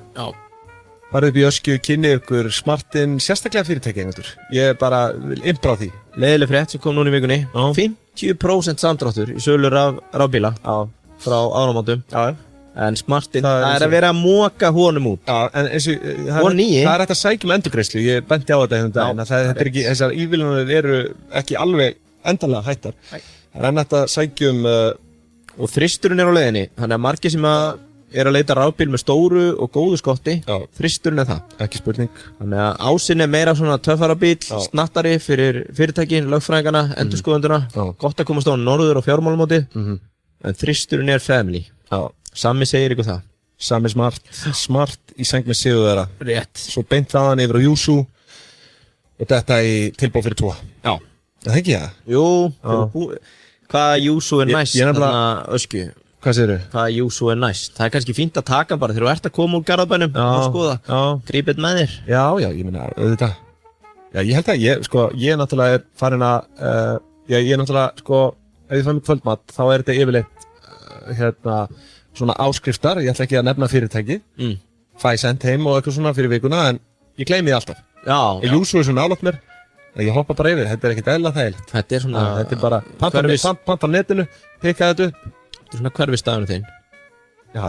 Farið upp í öskju, kynni ykkur smartinn, sérstaklega fyrirtæki einhverjum. Ég bara vil impra á því. Leiðileg frétt sem kom núna í vikunni. 50% samdráttur í sölu rafbíla frá áramótum. En smartinn, það að vera að móka honum út. En það hægt að sækja endurgreiðslu, ég benti á þetta daginn, þessar ívilnanir eru ekki alveg endanlega hættar. Það hægt að sækja og þristurinn á leiðinni, þannig að margir sem að leita rafbíl með stóru og góðu skotti, þristurinn það. Ekki spurning. Þannig að ásinn meira svona töffara bíl, snattari fyrir fyrirtækin, lögfræðingana, endurskoðenduna, gott að komast á norður og fjármálumóti, en þristurinn family. Sami segir ykkur það. Sami smart í sæng með sigurvegara. Rétt. Svo beint þaðan yfir á Júsú og þetta í tilboð fyrir 2. Já. Það ekki það? Jú. Hvað Júsú næst? Þarna öskju. Hvað segirðu? Hvað Júsú næst? Það kannski fínt að taka bara þegar þú ert að koma úr Garðabænum og skoða. Grípið með þér. Já, ég meina, auðvitað. Já, ég held að ég náttúrulega farin að, ég náttúrulega, ef ég fæ mig kvöldmat, þá þetta yfirleitt, svona áskriftar, ég ætla ekki að nefna fyrirtæki, fæ sent heim og eitthvað svona fyrir vikuna, en ég gleymi því alltaf. Ég Júsú svona nálægt mér, ég hoppa bara yfir, þetta ekkert eðla þægilegt. Þetta svona, þetta bara, panta á netinu, pikka þetta upp. Þetta svona hverfistafinu þinn. Já,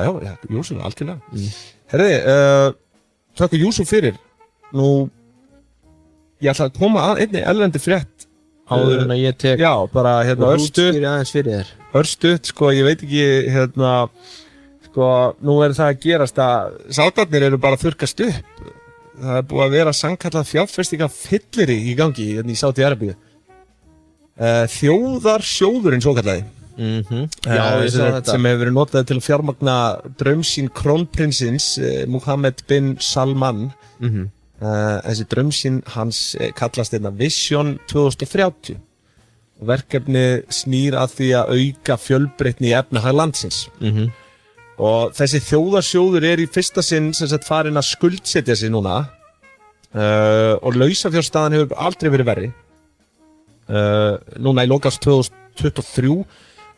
Júsú, algjörlega. Herði, takk Júsú fyrir, nú, ég ætla að koma að einni erlendi frétt. Áður en að ég tek bara örstutt, ég veit ekki, nú það að gerast að sátarnir eru bara að þurrkast upp. Það búið að vera sannkallað fjárfestingafylleri í gangi í Sádi-Arabíu. Þjóðarsjóðurinn svokallaði. Sem hefur verið notað til að fjármagna draumsýn krónprinsins Mohammed bin Salman. Þessi draumsýn hans kallast Vision 2030 og verkefni snýr að því að auka fjölbreytni í efnahag landsins. Og þessi þjóðarsjóður í fyrsta sinn farin að skuldsetja sig núna og lausafjárstaðan hefur aldrei verið verri. Núna í lok árs 2023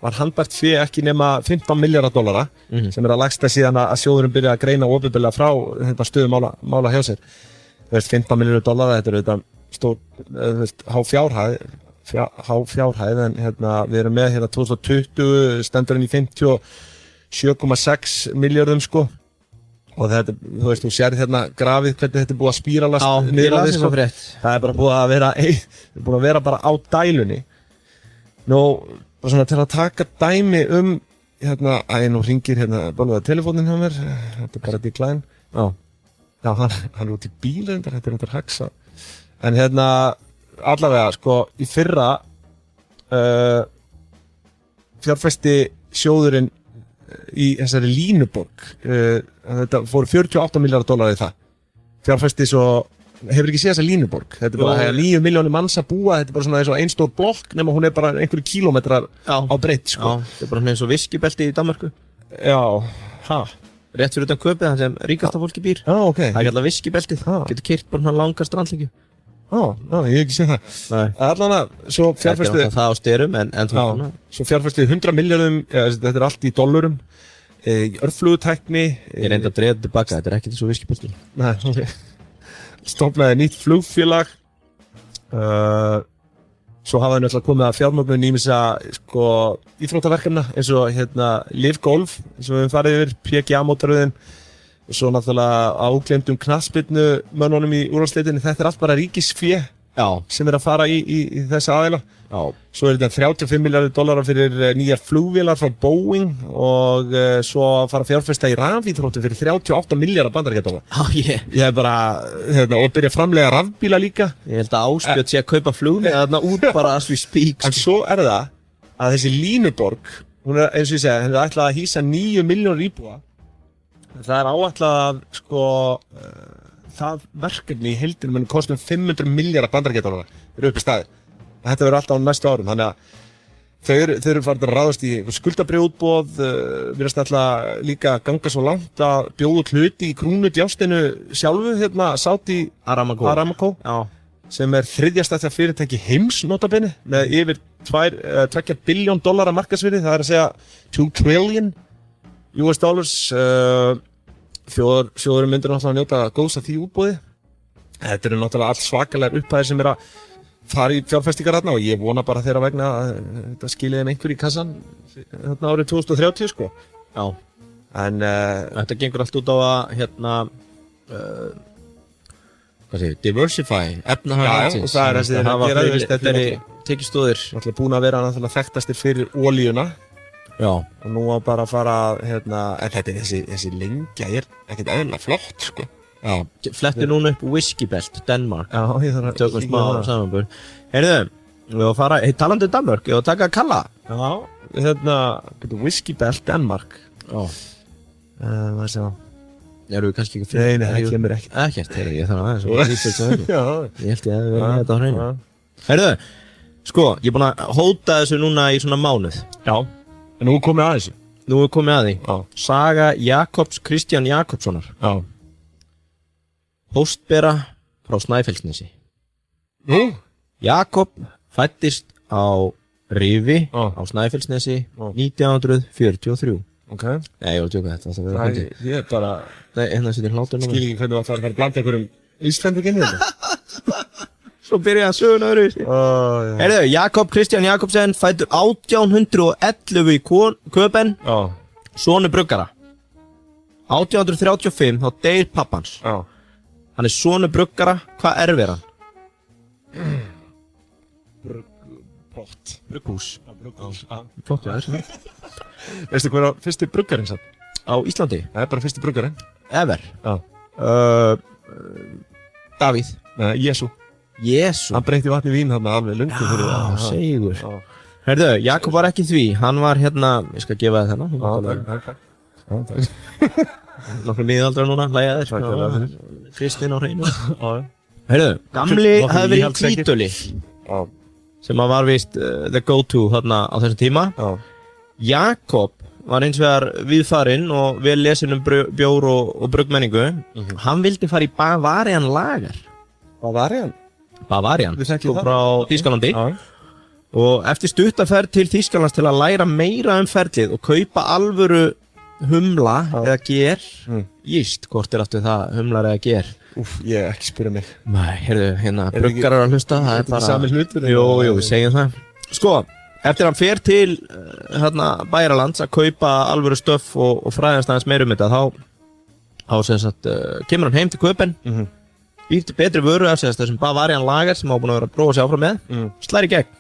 var handbært fé ekki nema $15 miljarda sem að lægsta síðan að sjóðurinn byrja að greina opinberlega frá stöðu mála hjá sér. $15 miljarda, þetta auðvitað stór, há fjárhæð, en við erum með 2020 stendur í 57,6 miljardum og þetta, þú sér grafið hvernig þetta búið að spíralast niður að því það bara búið að vera bara á dælunni. Nú, bara svona til að taka dæmi nú ringir bóluða telefónin hjá mér, þetta bara decline. Já, hann er út í bíl þetta er haxa. En allavega, í fyrra fjárfesti sjóðurinn í þessari línuborg. Þetta fóru $48 miljarda í það. Fjárfesti svo hefur ekki séð þessa línuborg. Þetta er bara 9 milljónir manns að búa, þetta er bara svona eins og ein stór blokk nema hún er bara einhverju kílómetrar á breidd, sko. Já, þetta er bara eins og viskibelti í Danmörku. Já, Rétt fyrir utan Köpið, þann sem ríkasta fólki býr. Já, ok. Það er alltaf viskibeltið, getur keyrt bara svona langa strandlengju. Ég hef ekki séð það. Nei. Allan að, svo fjárfæstu... Þetta er það á styrum, en þú svona. Svo fjárfæstu 100 milljörðum, þetta er allt í dollurum, í örflugutækni. Ég reyndi að dreða tilbaka, þetta er ekkert eins og viskibelti. Nei, ok. Stofnaði nýtt flugfélag. Svo hafa þau náttúrulega komið að fjármögnun ýmissa sko íþróttaverkefna eins og Live Golf eins og við höfum farið yfir PGA-mótaröðin og svo náttúrulega ágleymdum knattspyrnu mönnunum í úrvalsdeildinni. Þetta er allt bara ríkisfé sem er að fara í þessa aðila. Svo er þetta 35 milljarðir dollara fyrir nýjar flugvélar frá Boeing og svo að fara að fjárfesta í rafíþróttum fyrir 38 milljarðar bandaríkjadollara. Ég er bara, og byrja að framleiða rafbíla líka. Ég held að Áspjöld sé að kaupa flugvél þarna út bara as we speak. En svo er það að þessi línuborg, hún er eins og ég segi, hún er ætlað að hýsa 9 milljónir íbúa. Það er áætlað að sko það verkefni í heildinu mun kostum 500 milljarðar bandaríkjadollara fyrir uppi staði. Þetta verður alltaf á næstu árum, þannig að þau eru farin að ráðast í skuldabrjóðboð, virðast alltaf líka ganga svo langt að bjóða út hluti í krúnudjástinu sjálfu, Saudi Aramco, sem er þriðja stærsta fyrirtæki heims notabene, með yfir 2 billjón dollara markaðsvirði, það er að segja 2 trillion US dollars. Þjóðurinn myndir náttúrulega njóta góðs af því útboði. Þetta eru náttúrulega allt svakalegar upphæðir sem er að fara í fjárfestingar þarna og ég vona bara þeirra vegna að þetta skilið þeim einhver í kassan þarna árið 2030 sko. Já. En þetta gengur allt út á að diversify efnahag. Já, og það er þetta er tekjustóðir. Náttúrulega búin að vera náttúrulega þekktastir fyrir olíuna. Já. Og nú á bara að fara en þetta er þessi lengja er ekkert eðlilega flott sko. Já, flettir núna upp Whiskybelt, Denmark. Já, ég þarf að tökum smá samanbúr. Heyrðu, við varum að fara, talandi Danmörk, ég var að taka Kalla. Já, Whiskybelt, Denmark. Já. Hvað sé það? Erum við kannski ekki að finna? Nei, það kemur ekkert. Ekkert, heyrðu, ég þarf aðeins að researcha þetta. Já. Ég held ég að við verðum þetta á hreinu. Heyrðu, sko, ég er búinn að hóta þessu núna í svona mánuð. Já, en nú er komið að þessu. Nú er komið að því. Já. Saga Jakobs Kristján Jakobssonar. Já. Póstbera frá Snæfellsnesi. Nú? Jakob fæddist á Rifi á Snæfellsnesi 1943. Ok. Nei, ég var að tjóka þetta. Nei, ég er bara... Nei, sittir hlátur núna. Skil ekki hvernig þú ætlar að fara að blanda einhverjum Íslending inn í þetta. Svo byrjaði að söguna öðruvísi. Heyrðu, Jakob Kristján Jakobsen fæddur 1811 í Köben. Sonur bruggara. 1835 þá deyr pappans. Hann er sonur bruggara, hvað erfir hann? Brugghús. Flott, já, þessi. Veistu hver á fyrsti bruggarinn satt? Á Íslandi? Það er bara fyrsti bruggarinn. Ever? Já. Davíð? Nei, Jesú. Jesú? Hann breytti vatni í vín þarna alveg lungu fyrir það. Já, segur. Heyrðu, Jakob var ekki því, hann var ég skal gefa það þennan. Já, nokkur miðaldra núna, hlæjaðir Kristinn á hreinu. Heyrðu, gamli hafði verið í Tvítöli sem var vist the go-to þarna á þessum tíma. Jakob var eins vegar viðfarinn og vel lesinn bjór og bruggmenningu. Hann vildi fara í Bavarian lager. Bavarian? Bavarian, frá Þýskalandi. Og eftir stuttaferð til Þýskalands til að læra meira ferlið og kaupa alvöru humla eða ger, jíst, hvort er aftur það, humlar eða ger? Ég ekki spyrja mig. Nei, heyrðu, bruggarar að hlusta, það er bara... sami hlutur? Jú, við segjum það. Sko, eftir hann fer til Bæjaralands að kaupa alvöru stöff og fræðast aðeins meira þetta, þá sem sagt, kemur hann heim til Köben, býr til betri vöru af þessum Bavarian lager sem hann búin að vera að prófa sig áfram með, slær í gegn.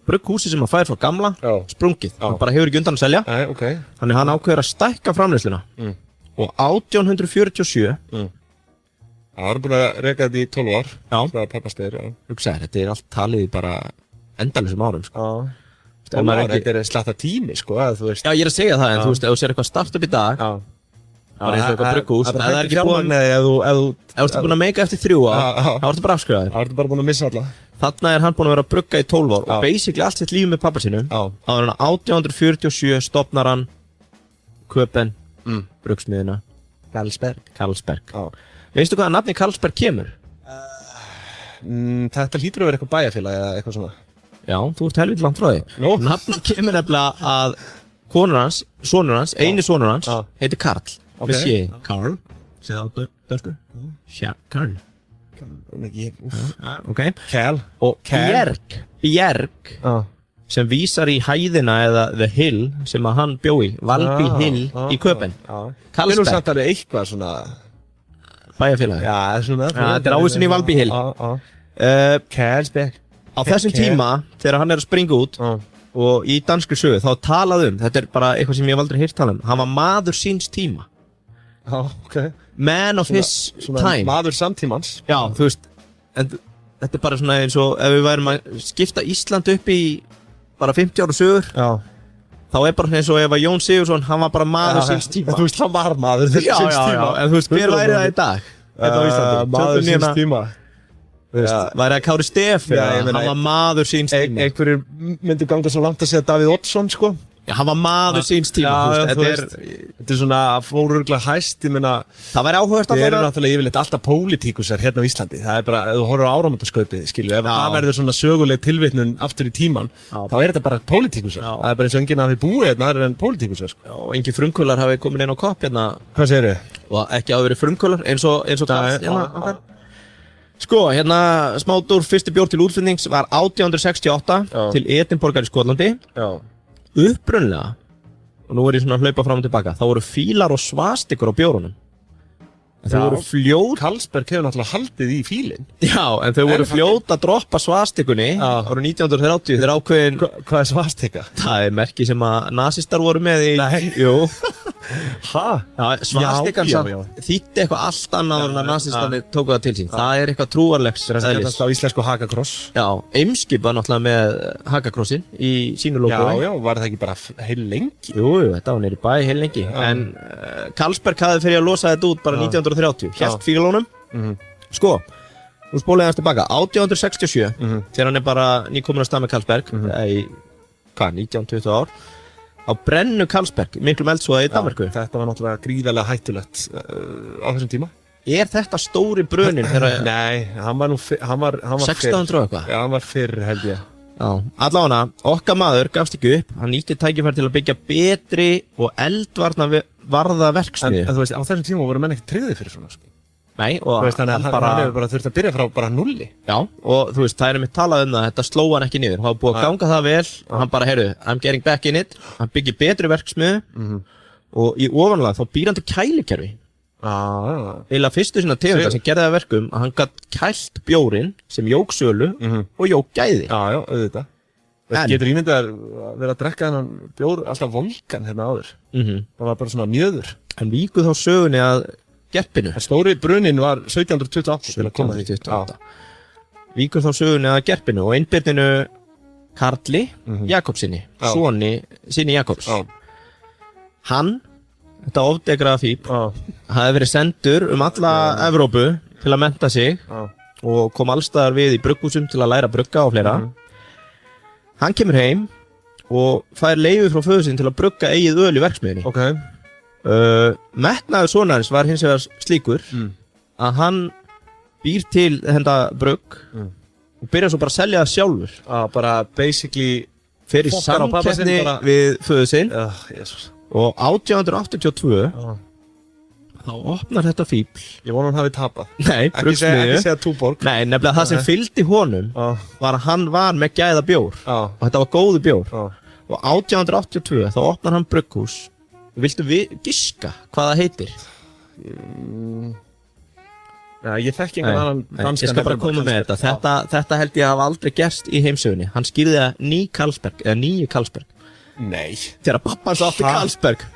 Brugghúsi sem hann fær frá gamla, sprungið, hann bara hefur ekki undan að selja. Þannig hann ákveður að stækka framleiðsluna. Og 1847 Það var búin að reka þetta í 12 ár. Frá pappastegir. Hugsaður, þetta er allt talið í bara endalausum árum, sko. 12 ár, þetta er slatta tími, sko, þú veist. Já, ég er að segja það, en þú veist, ef þú sér eitthvað startup í dag bara eins og eitthvað brugghús. Það er ekki fjármagn ef þú ert búin að meika eftir 3 ár, þá ertu bara afskrifaður. Þá ertu bara búin að missa alla. Þarna er hann búin að vera að brugga í 12 ár og basically allt sitt líf með pappa sínum. Áður en 1847 stofnar hann Köpen, bruggsmiðina Carlsberg. Veistu hvaðan nafni Carlsberg kemur? Þetta hlýtur að vera eitthvað bæjarfélag eða eitthvað svona. Já, þú ert helviti langt frá því. Nafni kemur nefnilega að sonur hans, eini sonur hans, heitir Karl. Með sé, Karl. Segð það á dönsku? Karl. Ok. Kel. Og Bjerg, sem vísar í hæðina eða The Hill, sem að hann bjó í, Valby Hill í Köpen. Carlsberg. Finnur samt að það er eitthvað svona... Bæjarfélagi. Já, svona. Þetta er ávísun í Valby Hill. Carlsberg. Á þessum tíma, þegar hann er að springa út og í danskri sögu, þá talað þetta er bara eitthvað sem ég hef aldrei heyrt tala hann var maður síns tíma. Já, ok. Man of his time. Maður samtímans. Já, þú veist, þetta er bara svona eins og ef við værum að skipta Ísland upp í bara 50 ára sögur, þá er bara eins og ef að Jón Sigurðsson, hann var bara maður síns tíma. Þú veist, hann var maður síns tíma. En þú veist, hver væri það í dag? Maður síns tíma. Væri það Kári Stef, hann var maður síns tíma. Einhverjir myndi ganga svo langt að segja Davíð Oddsson, sko. Já, hann var maður síns tíma. Þetta er svona fóruruglega hæst, ég meina. Það væri áhugavert að það eru náttúrulega yfirleitt alltaf pólitíkusar hérna á Íslandi. Það er bara, ef þú horfir á áramótaskaupið, skilju, ef það verður svona söguleg tilvitnun aftur í tíman, þá er þetta bara pólitíkusar. Það er bara eins og enginn hafi búið hérna, það er enn pólitíkusar, sko. Já, og engin frumkvölar hafi komin inn á kopp hérna. Hvað segirðu? Og ekki hafi verið frumkvölar, eins og Karl. Sko, hérna Smátur fyrsti bjór til útflutnings var 1868 til Edinborgar í Skotlandi. Upprunlega, og nú er ég svona að hlaupa fram og tilbaka, þá voru fílar og svastikur á bjórunum. Þau voru fljót... Carlsberg hefur náttúrulega haldið í fílinn. Já, en þau voru fljót að droppa svastikunni árið 1930 þegar ákveðin... Hvað er svastika? Það er merki sem að nasistar voru með í... Nei. Jú. Hæ? Já, svastikan þýtti eitthvað allt annað en að nasistarnir tóku það til sín. Það er eitthvað trúarlegs eðlis. Það er á íslensku hakakross. Já, Eimskip var náttúrulega með hakakrossin í sínu logói. Já, var það ekki bara heil lengi? Jú, þetta var neyri bæ heil lengi. En Carlsberg hafði fyrir að losa þetta út bara 1930. Hélt fílunum. Sko, nú spólaði hans tilbaka. 1867, þegar hann er bara nýkominn að stað með Carlsberg, í 19-20 ár. Á brennu Carlsberg, miklum eldsvoða í Danmörku. Þetta var náttúrulega gríðarlega hættulegt á þessum tíma. Er þetta stóri brunin þegar... Nei, hann var 1600 og eitthvað? Já, hann var fyrr, held ég. Já, allavega, okkar maður gafst ekki upp. Hann nýtti tækifæri til að byggja betri og eldvarða verksmiðju. En þú veist, á þessum tíma voru menn ekki tryggðir fyrir svona, sko. Nei, og hann hefur bara þurft að byrja frá bara nulli. Já, og þú veist, það er einmitt talað það, þetta sló hann ekki niður. Hann var búið að ganga það vel og hann bara, heyrðu, I'm getting back in it. Hann byggir betri verksmiðju og í ofanlega þá býr hann til kælikerfi. Eða fyrstu sína tegunda sem gerði það verkum að hann gat kælt bjórinn sem jók sölu og jók gæði. Já, auðvitað. Getur ímyndið að vera að drekka þennan bjór alltaf volgan hérna áður. Það var bara svona mjöður. Hann víkuð þá sögunni að Gerpinu. Stóri brunin var 1728 til að koma því. Víkur þá sögunni að Gerpinu og innbyrninu Karli Jakobsinni, sinni Jakobs. Hann, þetta ofdegraða fíp, hafði verið sendur alla Evrópu til að mennta sig og kom allstaðar við í brugghúsum til að læra að brugga og fleira. Hann kemur heim og fær leyfi frá föður sinn til að brugga eigið öl í verksmiðjunni. Metnaður sonarins var hins vegar slíkur að hann býr til þetta brugg og byrjar svo bara að selja það sjálfur. Bara basically fyrir samkeppni við föður sinn. Og 1882 þá opnar þetta fíbl. Ég vona hann hafi tapað. Nei, bruggsmiðju. Ekki segja Túborg. Nei, nefnilega það sem fylgdi honum var að hann var með gæða bjór og þetta var góðu bjór. Og 1882 þá opnar hann brugghús. Viltu giska hvað það heitir? Já, ég þekki einhvern annan danskan. Ég skal bara koma með þetta. Þetta held ég hafa aldrei gerst í heimsögunni. Hann skýrði það nýju Carlsberg. Nei. Þegar pappa hans átti Carlsberg.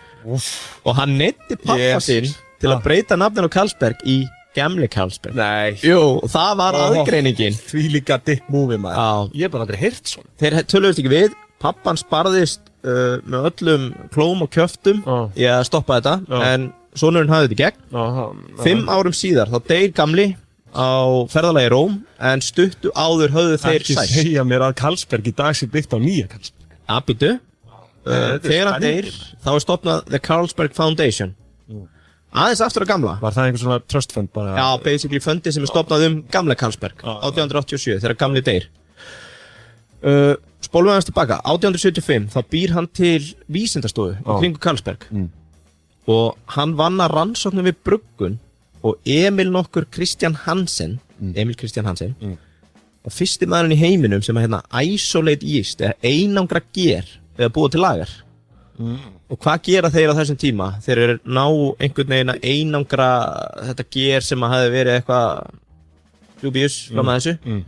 Og hann neytti pappa sinn til að breyta nafninu á Carlsberg í Gamli Carlsberg. Nei. Jú, það var aðgreiningin. Því líka dick movie maður. Ég hef bara aldrei heyrt svona. Þeir töluðust ekki við. Pappan sparðist með öllum klóm og kjöftum í að stoppa þetta, en sonurinn hafði þetta í gegn. 5 árum síðar þá deyr gamli á ferðalagi í Róm, en stuttu áður höfðu þeir sæst. Ekki segja mér að Carlsberg í dag sé byggt á nýja Carlsberg. Býtu. Þegar hann deyr, þá stofnað The Carlsberg Foundation. Aðeins aftur á gamla. Var það einhver svona trust fund bara? Já, basically fundi sem stofnað gamla Carlsberg, 1887, þegar gamli deyr. Spólum við hans tilbaka, 1875, þá býr hann til vísindastofu í kringu Carlsberg. Og hann vann að rannsóknum við bruggun, og Emil Christian Hansen var fyrsti maðurinn í heiminum sem að isolate yeast, eða einangra ger eða búa til lager. Og hvað gera þeir á þessum tíma? Þeir eru ná einhvern veginn að einangra þetta ger sem að hafi verið eitthvað dubious fram að þessu.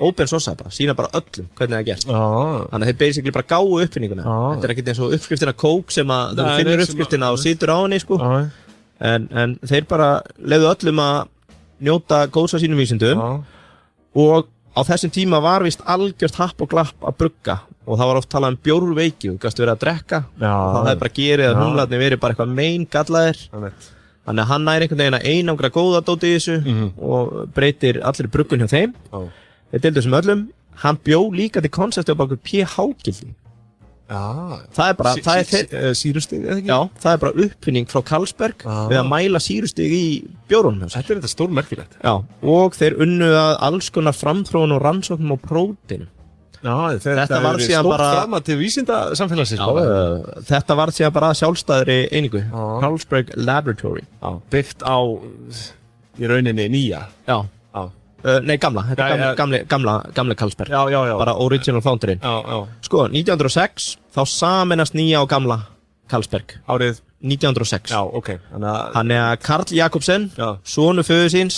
Open source bara, sína bara öllum hvernig það er gert. Þannig að þeir basically bara gáu uppfinninguna. Þetta er ekkert eins og uppskriftina Coke sem að þú finnur uppskriftina og situr á henni, sko. En þeir bara leyfðu öllum að njóta góðs af sínum vísindum. Og á þessum tíma var víst algjört happ og glapp að brugga, og það var oft talað um bjórveiki, þú gæstu verið að drekka, og það hefði bara gerið að humlarnir verið bara eitthvað gallaðir. Þannig að hann næri einhvern veginn að einangra góða dóti í þessu og breytir allir bruggun hjá þeim. Þeir deildu þessum öllum. Hann bjó líka til konsepti á baku pH-gildi. Það er bara sýrustig, eða ekki? Já, það er bara uppfinning frá Carlsberg við að mæla sýrustig í bjórunum. Þetta er þetta stórmerkilegt. Já, og þeir unnu að alls konar framþróun og rannsóknum á prótínum. Þetta var síðan bara framar til vísindasamfélagsins. Þetta var síðan bara sjálfstæðri einingu, Carlsberg Laboratory. Byggt á í rauninni nýja. Nei, gamla, þetta er gamla Carlsberg. Bara original founderinn. Sko, 1906 þá sameinast nýja og gamla Carlsberg. Árið 1906. Þannig að Karl Jakobsen, sonur föður síns,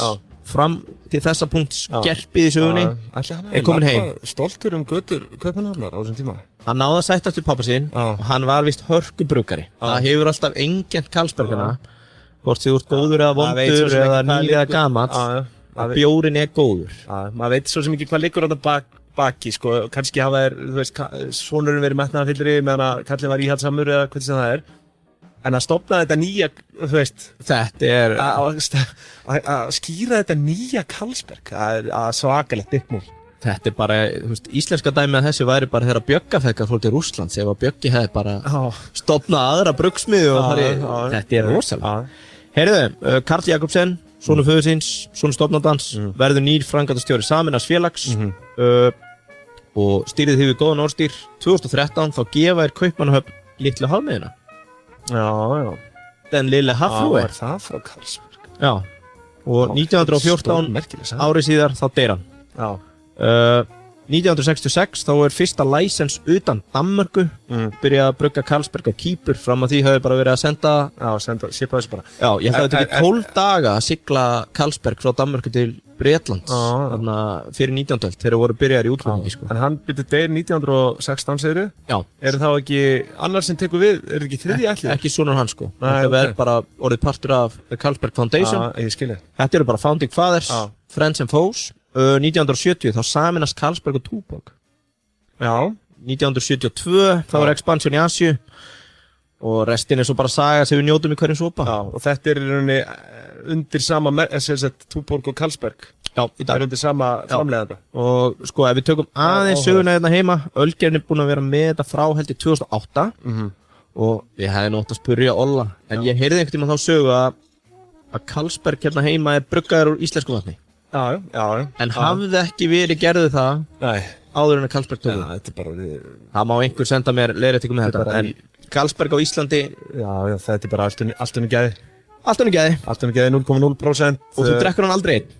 fram til þessa punkt skerpið í sögunni, er komin heim. Stoltur götur Kaupmannahafnar á þessum tíma. Hann náði að sættast við pappa sinn, og hann var vist hörkubruggari. Það hefur alltaf einkennt Carlsbergana, hvort þið úr góður eða vondur eða nýlega eða gamall. Að bjórin er góður. Maður veit svo sem ekki hvað liggur á þetta baki, sko. Kannski hafa þeir, þú veist, sonurinn verið metnaðarfyllri meðan að kallinn var íhaldssamur eða hvernig sem það er. En að stofna þetta nýja, þú veist, þetta er að skýra þetta nýja Carlsberg, það er svakalegt uppmúl. Þetta er bara, þú veist, íslenska dæmi að þessu væri bara þegar Bjögga fekk að fólk til Rússlands, ef að Bjöggi hefði bara stofnað aðra bruggsmiðju og þetta er rosalega. Heyrðu, Karl Jakobsen, sonur föður síns, sonur stofnandans, verður nýr framkvæmdastjóri Sameinaðs félags og stýrið því við góðan orðstýr. 2013 þá gefa Kaupmannahöfn litlu hafmeyðina. Den lille Hafrúi. Það var það frá Carlsberg. Já, og 1914 árið síðar þá deyr hann. 1966 þá er fyrsta license utan Danmörku, byrjaði að brugga Carlsberg á Kýpur, fram að því höfðu bara verið að senda shipa þessu bara. Já, ég held að þetta ekki 12 daga að sigla Carlsberg frá Danmörku til Bretlands, þarna fyrir 19. þegar voru byrjaðir í útflutningi, sko. En hann byrjaði deyr 1916, segirðu? Já. Er þá ekki annar sem tekur við, er ekki þriðji ætlið? Ekki sonur hans, sko. Þetta er bara orðið partur af The Carlsberg Foundation. Ég skilji. Þetta eru bara founding fathers, friends and foes. 1970 þá sameinast Carlsberg og Tuborg. 1972 þá er expansion í Asíu og restin er svo bara saga sem við njótum í hverjum sopa. Og þetta er í rauninni undir sama Tuborg og Carlsberg. Já, í dag. Það er undir sama framleiðanda. Og sko, ef við tökum aðeins söguna hérna heima, Ölgerðin er búin að vera með þetta frá held í 2008 og ég hefði nótt að spyrja Olla, en ég heyrði einhvern tímann þá sögu að Carlsberg hérna heima er bruggaður úr íslensku vatni. En hafði ekki verið gerðu það áður en að Carlsberg tóku. Það má einhver senda mér leiðréttingu með þetta, en Carlsberg á Íslandi. Þetta er bara allt unnum gæði. Allt unnum gæði. Allt unnum gæði, 0,0%. Og þú drekkur hann aldrei einn.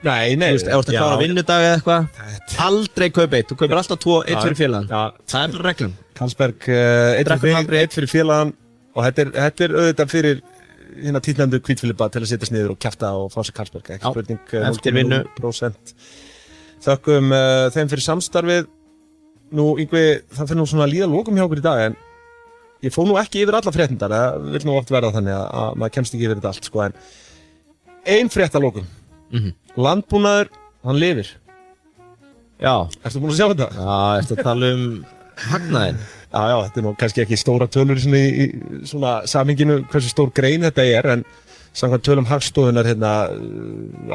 Nei. Þú veist, ef þú ert að klára vinnudag eða eitthvað, aldrei kaupa eitt. Þú kaupir alltaf 2, 1 fyrir félagann. Það er bara reglum. Carlsberg, 1 fyrir félagann, og þetta er auðvitað fyrir hérna tíðlendu Hvítfilipa til að setjast niður og kjafta og fá sér Carlsberg, ekki spurning, 0,0%. Þökkum þeim fyrir samstarfið. Nú, Yngvi, það fyrir nú svona að líða lokum hjá okkur í dag, en ég fór nú ekki yfir alla fréttindar, það vil nú oft verða þannig að maður kemst ekki yfir þetta allt, sko, en ein frétt að lokum. Landbúnaður, hann lifir. Já. Ertu búin að sjá þetta? Já, ertu að tala hagnaðinn? Já, þetta nú kannski ekki stóra tölur í svona samhenginu hversu stór grein þetta en samkvæmt tölum Hagstofunnar hérna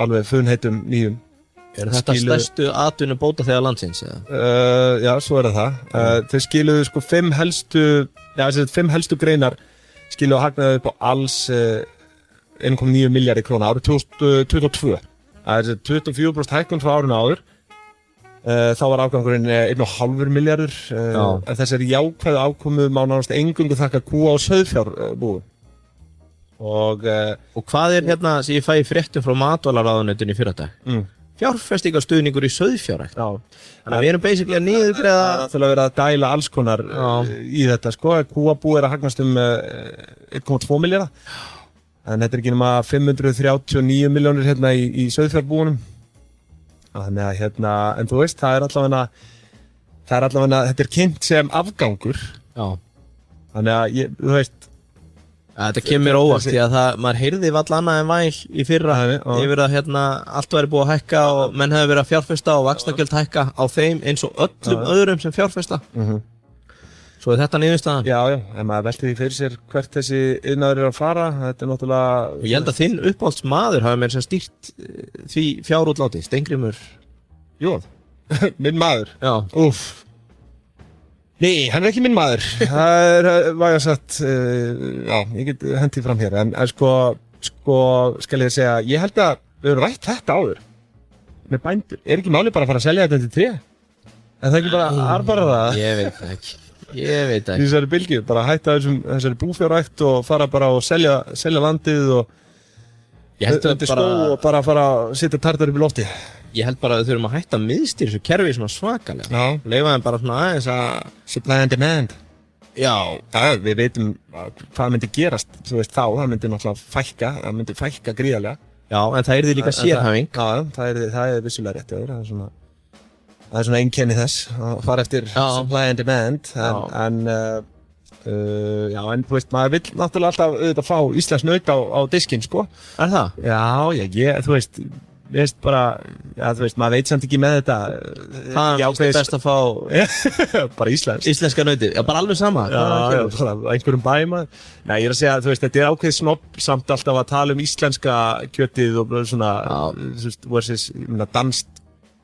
alveg funheitum nýjum. Þetta stærstu atvinnubótaþegar landsins, eða? Já, svo það. Þeir skiluðu sko 5 helstu greinar skiluðu hagnaði upp á alls 1,9 milljarðar króna árið 2022. Það 24% hækkun frá árinu áður. Þá var afgangurinn 1,5 milljarður. En þessari jákvæðu afkomu má nánast eingöngu þakka kúa- og sauðfjárbúum. Og hvað hérna sem ég fæ í fréttum frá matvælaráðuneytinu í fyrradag? Fjárfestingarstuðningur í sauðfjárrækt. Þannig að við erum basically að niðurgreiða. Það þarf að vera að dæla alls konar í þetta sko. Kúabú að hagnast 1,2 milljarða. En þetta ekki nema 539 milljónir hérna í sauðfjárbúunum. Þannig að hérna, en þú veist, það er allavega, þetta kynnt sem afgangur. Þannig að þú veist. Þetta kemur óvart því að maður heyrði valla annað en væl í fyrra yfir að hérna allt væri búið að hækka og menn hefði verið að fjárfesta og vaxtagjöld hækka á þeim eins og öllum öðrum sem fjárfesta. Svo þetta niðurstaðan. Já, en maður velti því fyrir sér hvert þessi iðnaður að fara, þetta náttúrulega... Og ég held að þinn uppáhaldsmaður hafi meira sem stýrt því fjárútláti, Steingrímur Jóð. Minn maður? Já. Úff. Nei, hann ekki minn maður. Það vægast sagt, ég get hendið fram hér, en sko, skal ég segja, ég held að við höfum rætt þetta áður með bændur. Ekki máli bara að fara að selja þetta til 3? En það ekki bara arbara það? Ég veit ekki. Þessari bylgju, bara hætta þessari búfjárrækt og fara bara og selja landið og undir skó og bara fara að setja tartar upp í lofti. Ég held bara að við þurfum að hætta að miðstýra þessu kerfi svona svakalega. Leifa þeim bara svona aðeins að... Supply and demand. Já, við veitum hvað myndi gerast, þú veist það myndi náttúrulega fækka gríðarlega. Já, en það yrði líka sérhæfing. Já, það vissulega rétt, það er svona einkenni þess að fara eftir supply and demand, en þú veist, maður vill náttúrulega alltaf auðvitað fá íslenskt naut á diskinn, sko. Er það? Já, þú veist, þú veist, maður veit samt ekki með þetta. Það er best að fá bara íslenska nautið, bara alveg sama. Já, bara einhverjum bæma. Nei, ég er að segja, þú veist, þetta er ákveðið snobb samt alltaf að tala íslenska kjötið og svona, versus, danskt.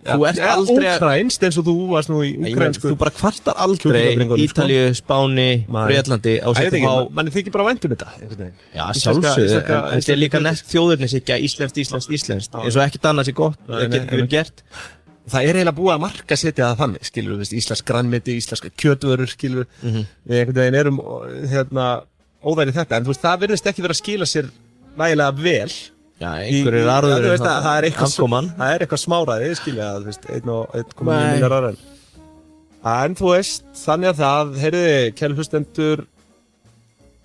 Þú ert aldrei úkrainst eins og þú varst nú í ukrainsku. Þú bara kvartar aldrei Ítalíu, Spáni, Breitlandi á sér á... Manni þykir bara vænt þetta. Já, sjálfsögðu. Þetta er líka nett þjóðurnishyggja, íslenskt. Eins og ekkert annað sé gott, ekkert hefur gert. Það er eiginlega búið að markasetja það þannig, skilur við, íslensk grænmeti, íslenska kjötvörur, skilur við. Við einhvern veginn erum óðæri þetta, en þú veist, það virðist ekki vera að skila sér nægilega vel. Já, einhverjir arður það er eitthvað smáraði, skilja það, 1,9 milljarðar en þú veist, þannig að það heyrði, kæru hlustendur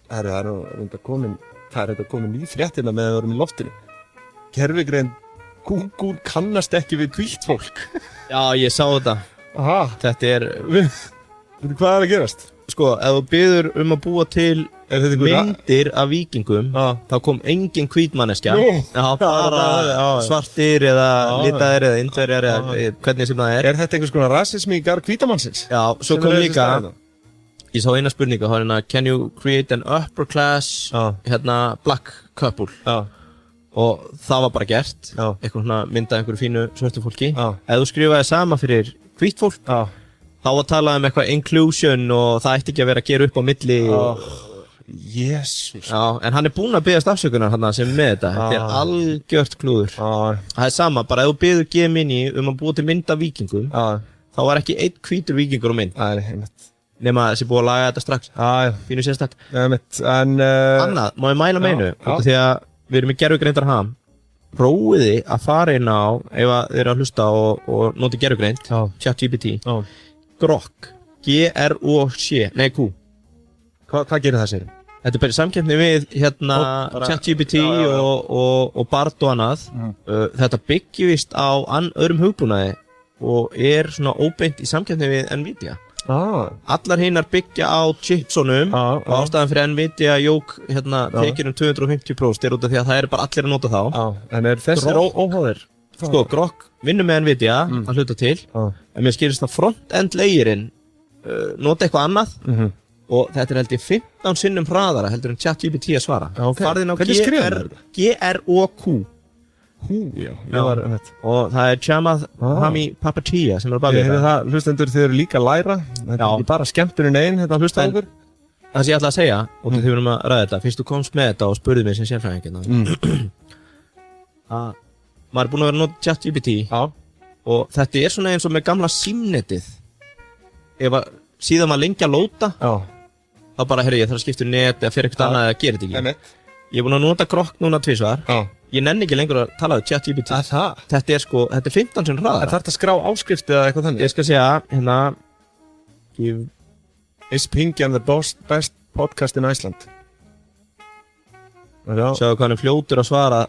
það er þetta komin ný fréttina með að við vorum í loftinu. Gervigreind Google kannast ekki við hvítt fólk. Já, ég sá þetta. Þetta er hvað er að gerast? Sko, ef þú biður að búa til myndir af víkingum, þá kom engin hvítmanneskja. Bara svartir eða litaðir eða indverjar eða hvernig sem það er. Er þetta einhvers konar rasismi í garð hvítamannsins? Já, svo kom líka, ég sá eina spurninga, það var can you create an upper class black couple? Og það var bara gert, eitthvað svona myndað einhverju fínu svörtu fólki. Ef þú skrifaði sama fyrir hvítt fólk, þá var talað eitthvað inclusion og það ætti ekki að vera að gera upp á milli. Jésús. Já, en hann er búinn að biðjast afsökunar hann sem með þetta. Þetta er algjört klúður. Það er sama, bara ef þú biður Gemini að búa til mynd af víkingum, þá var ekki einn hvítur víkingur á mynd. Nema þessi búið að laga þetta strax. Fínu sérstakt. Annað, má ég mæla meinu? Því að við erum í gervigreindar ham. Prófiði að fara inn á, ef þið eru að hlusta og noti gervigreind, ChatGPT. Grok, G-R-O-C, nei Q. Hvað gerir það sér? Þetta er bara samkeppni við ChatGPT og Bard og annað. Þetta byggjast á öðrum hugbúnaði og er svona óbeint í samkeppni við Nvidia. Allar hinnar byggja á chipsunum og ástæðan fyrir Nvidia jók tekið 250% út af því að það er bara allir að nota þá. En þessir óháðir? Sko, Grok vinnur með Nvidia að hluta til, en mér skilist að front-end layerinn nota eitthvað annað og þetta held ég 15 sinnum hraðara heldur en ChatGPT að svara. Farðu inn á GROQ. Já, og það er Chamath Palihapitiya sem er að baka þetta. Ég hefði það, hlustendur, þið eru líka að læra. Þetta er ekki bara skemmtunin einn, þetta hlusta okkur. Það sem ég ætla að segja, og þið verðum að ræða þetta, fyrst þú komst með þetta og spurði mig sem sérfræðingina. Maður er búinn að vera að nota ChatGPT og þetta er svona eins og með gamla símnetið. Síðan maður lengi að lóta, þá bara, heyrðu, ég þarf að skipta net eða fyrir eitthvað annað eða gera þetta ekki. Ég er búinn að nota Grok núna 2 svar. Ég nenni ekki lengur að tala um ChatGPT. Þetta er 15 sinnum hraðara. Það þarf að skrá áskrift eða eitthvað þannig? Ég skal segja, hérna, Is Pingjan the best podcast in Iceland? Sjáðu hvað hann er fljótur að svara.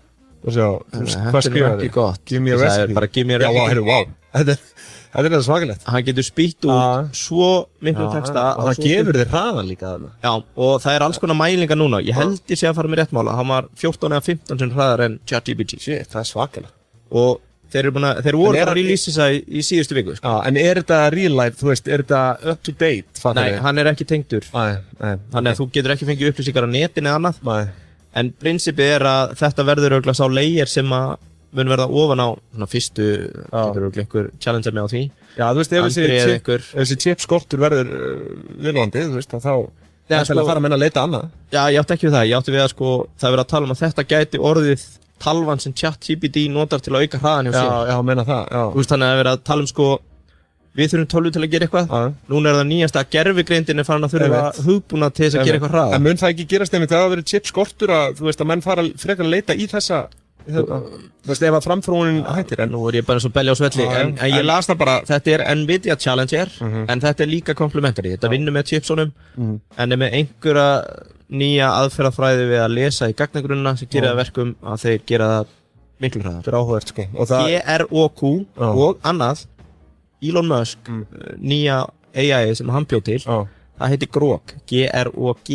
Hvað skrifa þið? Give me a recipe. Það er bara give me a recipe. Wow. Þetta er svakalegt. Hann getur spýtt út svo miklu texta. Og það gefur þér hraðan líka þarna. Já, og það er alls konar mælingar núna. Ég held ég sé að fara með rétt mála. Hann var 14 eða 15 sem hraðar en ChatGPT. Shit, það er svakalegt. Og þeir voru bara að release þess í síðustu viku. En er þetta real life, þú veist, er þetta up to date? Nei, hann er ekki tengdur. Þannig að þú getur ekki fengið upplýsingar á netinu eða annað. En prinsipið er að þetta verður örugglega sá layer sem að mun verða ofan á svona fyrstu, getur örugglega einhver challenge með á því. Já, þú veist, ef þessi chip skortur verður viljandi, þú veist, þá fara menn að leita annað. Já, ég átti ekki við það. Ég átti við að það verið að tala um að þetta gæti orðið talvan sem ChatGPT notar til að auka hraðan hjá sér. Já, meina það, já. Þú veist, þannig að verið að tala um við þurfum tölvu til að gera eitthvað. Núna er það nýjasta að gervigreindin er farin að þurfa hugbúna til þess að gera eitthvað hraðar. En mun það ekki gerast einmitt að það verið chip skortur að, þú veist, að menn fara frekar að leita í þessa, þú veist, ef að framþróunin hættir. Nú er ég bara eins og belja á svelli, en ég las það bara, þetta er Nvidia Challenger, en þetta er líka complementary. Þetta vinnur með chipsunum, en er með einhverja nýja aðferðafræði við að lesa í gagnagrunna sem gerir það verkum að þeir gera það miklu hraðar. Þetta er áhugavert, sko. GROQ og annað, Elon Musk, nýja AI sem hann bjóð til, það heitir Grok, GROG.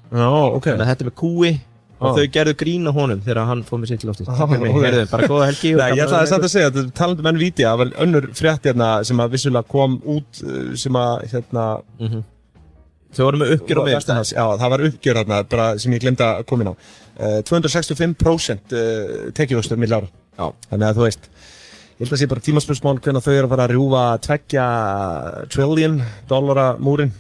Þannig að þetta er með kúi og þau gerðu grín á honum þegar hann fóð með sitt til loftið. Heyrðu, bara góða helgi. Nei, ég ætlaði samt að segja, talandi um Nvidia, það var önnur frétt hérna sem að vissulega kom út sem að, þau voru með uppgjör á miðvikudaginn. Já, það var uppgjör þarna, bara sem ég glemdi að koma inn á. 265% tekjuvöxtur milli ára. Þannig að þú veist, ég held að sé bara tímaspursmál hvenær þau eru að fara að rjúfa $2 trillion múrin.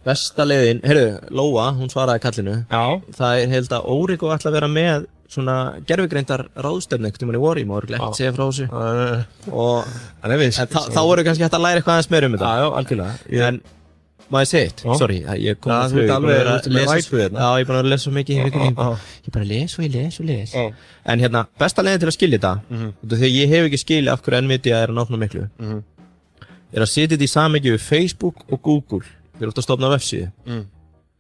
Besta leiðin, heyrðu, Lóa, hún svaraði kallinu. Já. Það er held að Óriko ætla að vera með svona gervigreindar ráðstefnu einhvern tímann í voru, ég má örugglega ekki segja frá þessu. Þá voru kannski hægt að læra eitthvað aðeins meira um þetta. Já, algjörlega. En má ég segja eitt? Sorry, ég kom að flug. Já, þú ert alveg rættu þérna. Já, ég er búin að lesa svo mikið í vikunni. Ég bara les og ég les. En hérna, besta leiðin til að skilja þetta, þegar ég hef ekki skilja af hverju Nvidia er að ná svona miklu, er að setja þetta í samhengi við Facebook og Google. Við erum átt að stofna vefsíðu.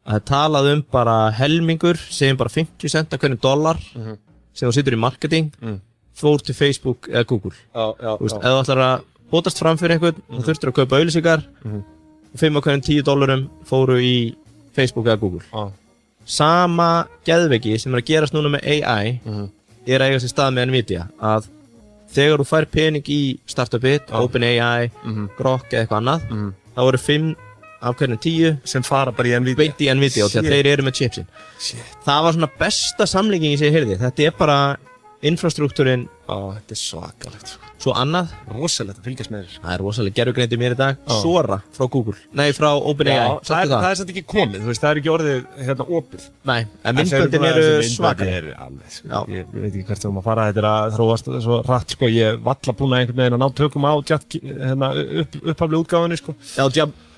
Að það talað bara helmingur, segjum bara 50 cent af hvernig dollar sem þú setur í marketing, fór til Facebook eða Google. Þú veist, ef þú ætlar að bótast fram fyrir einhvern, þá þurftir að kaupa auglýsingar, 5 af hverjum $10 fóru í Facebook eða Google. Sama geðveiki sem er að gerast núna með AI er að eiga sér stað með Nvidia, að þegar þú fær pening í startupið, OpenAI, Grok eða eitthvað annað, þá voru 5 af hverjum 10 sem fara bara í Nvidia, beint í Nvidia, og því að þeir eru með chipsin. Það var svona besta samlíking sem ég heyrði. Þetta er bara infrastruktúrin. Þetta er svakalegt. Svo annað. Rosalegt að fylgjast með þér. Það er rosalega gervigreind í mér í dag. Sora frá Google. Nei, frá OpenAI. Það er samt ekki komið, þú veist, það er ekki orðið hérna opið. Nei, en myndböndin eru svakaleg. Ég veit ekki hvert þegar maður fara, þetta er að þróast svo rætt, sko. Ég valla búin að einhvern veginn að ná tökum á upphaflega útgáfunni, sko.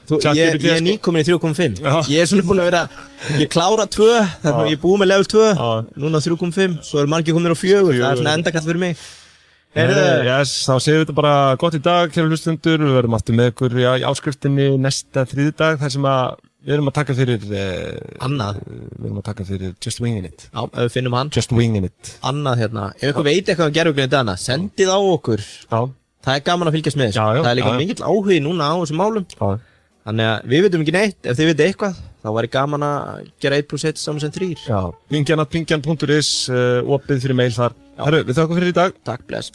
Ég er nýkomin í 3.5. Ég er svona búinn að vera, ég klára 2, þannig að ég er búinn með level 2, núna 3.5, svo eru margir komin á 4, það er svona endakall fyrir mig. Þá séum við þetta bara gott í dag, kæru hlustundur, við verðum aftur með ykkur í áskriftinni næsta þriðjudag, þar sem að við erum að taka fyrir annað. Við erum að taka fyrir Just Wingin' It. Já, ef við finnum hann. Just Wingin' It. Annað hérna, ef ykkur veit eitthvað gervigreind annað, sendið á okkur. Já. Það er gaman að fylgjast með þessu. Það er líka mikill áhugi núna á þessum málum. Já. Þannig að við veitum ekki neitt, ef þið veitum eitthvað, þá væri gaman að gera 1+1 saman sem 3. Já, pingjan@pingjan.is, opið fyrir mail þar. Herru, við þakkum fyrir í dag. Takk, bless.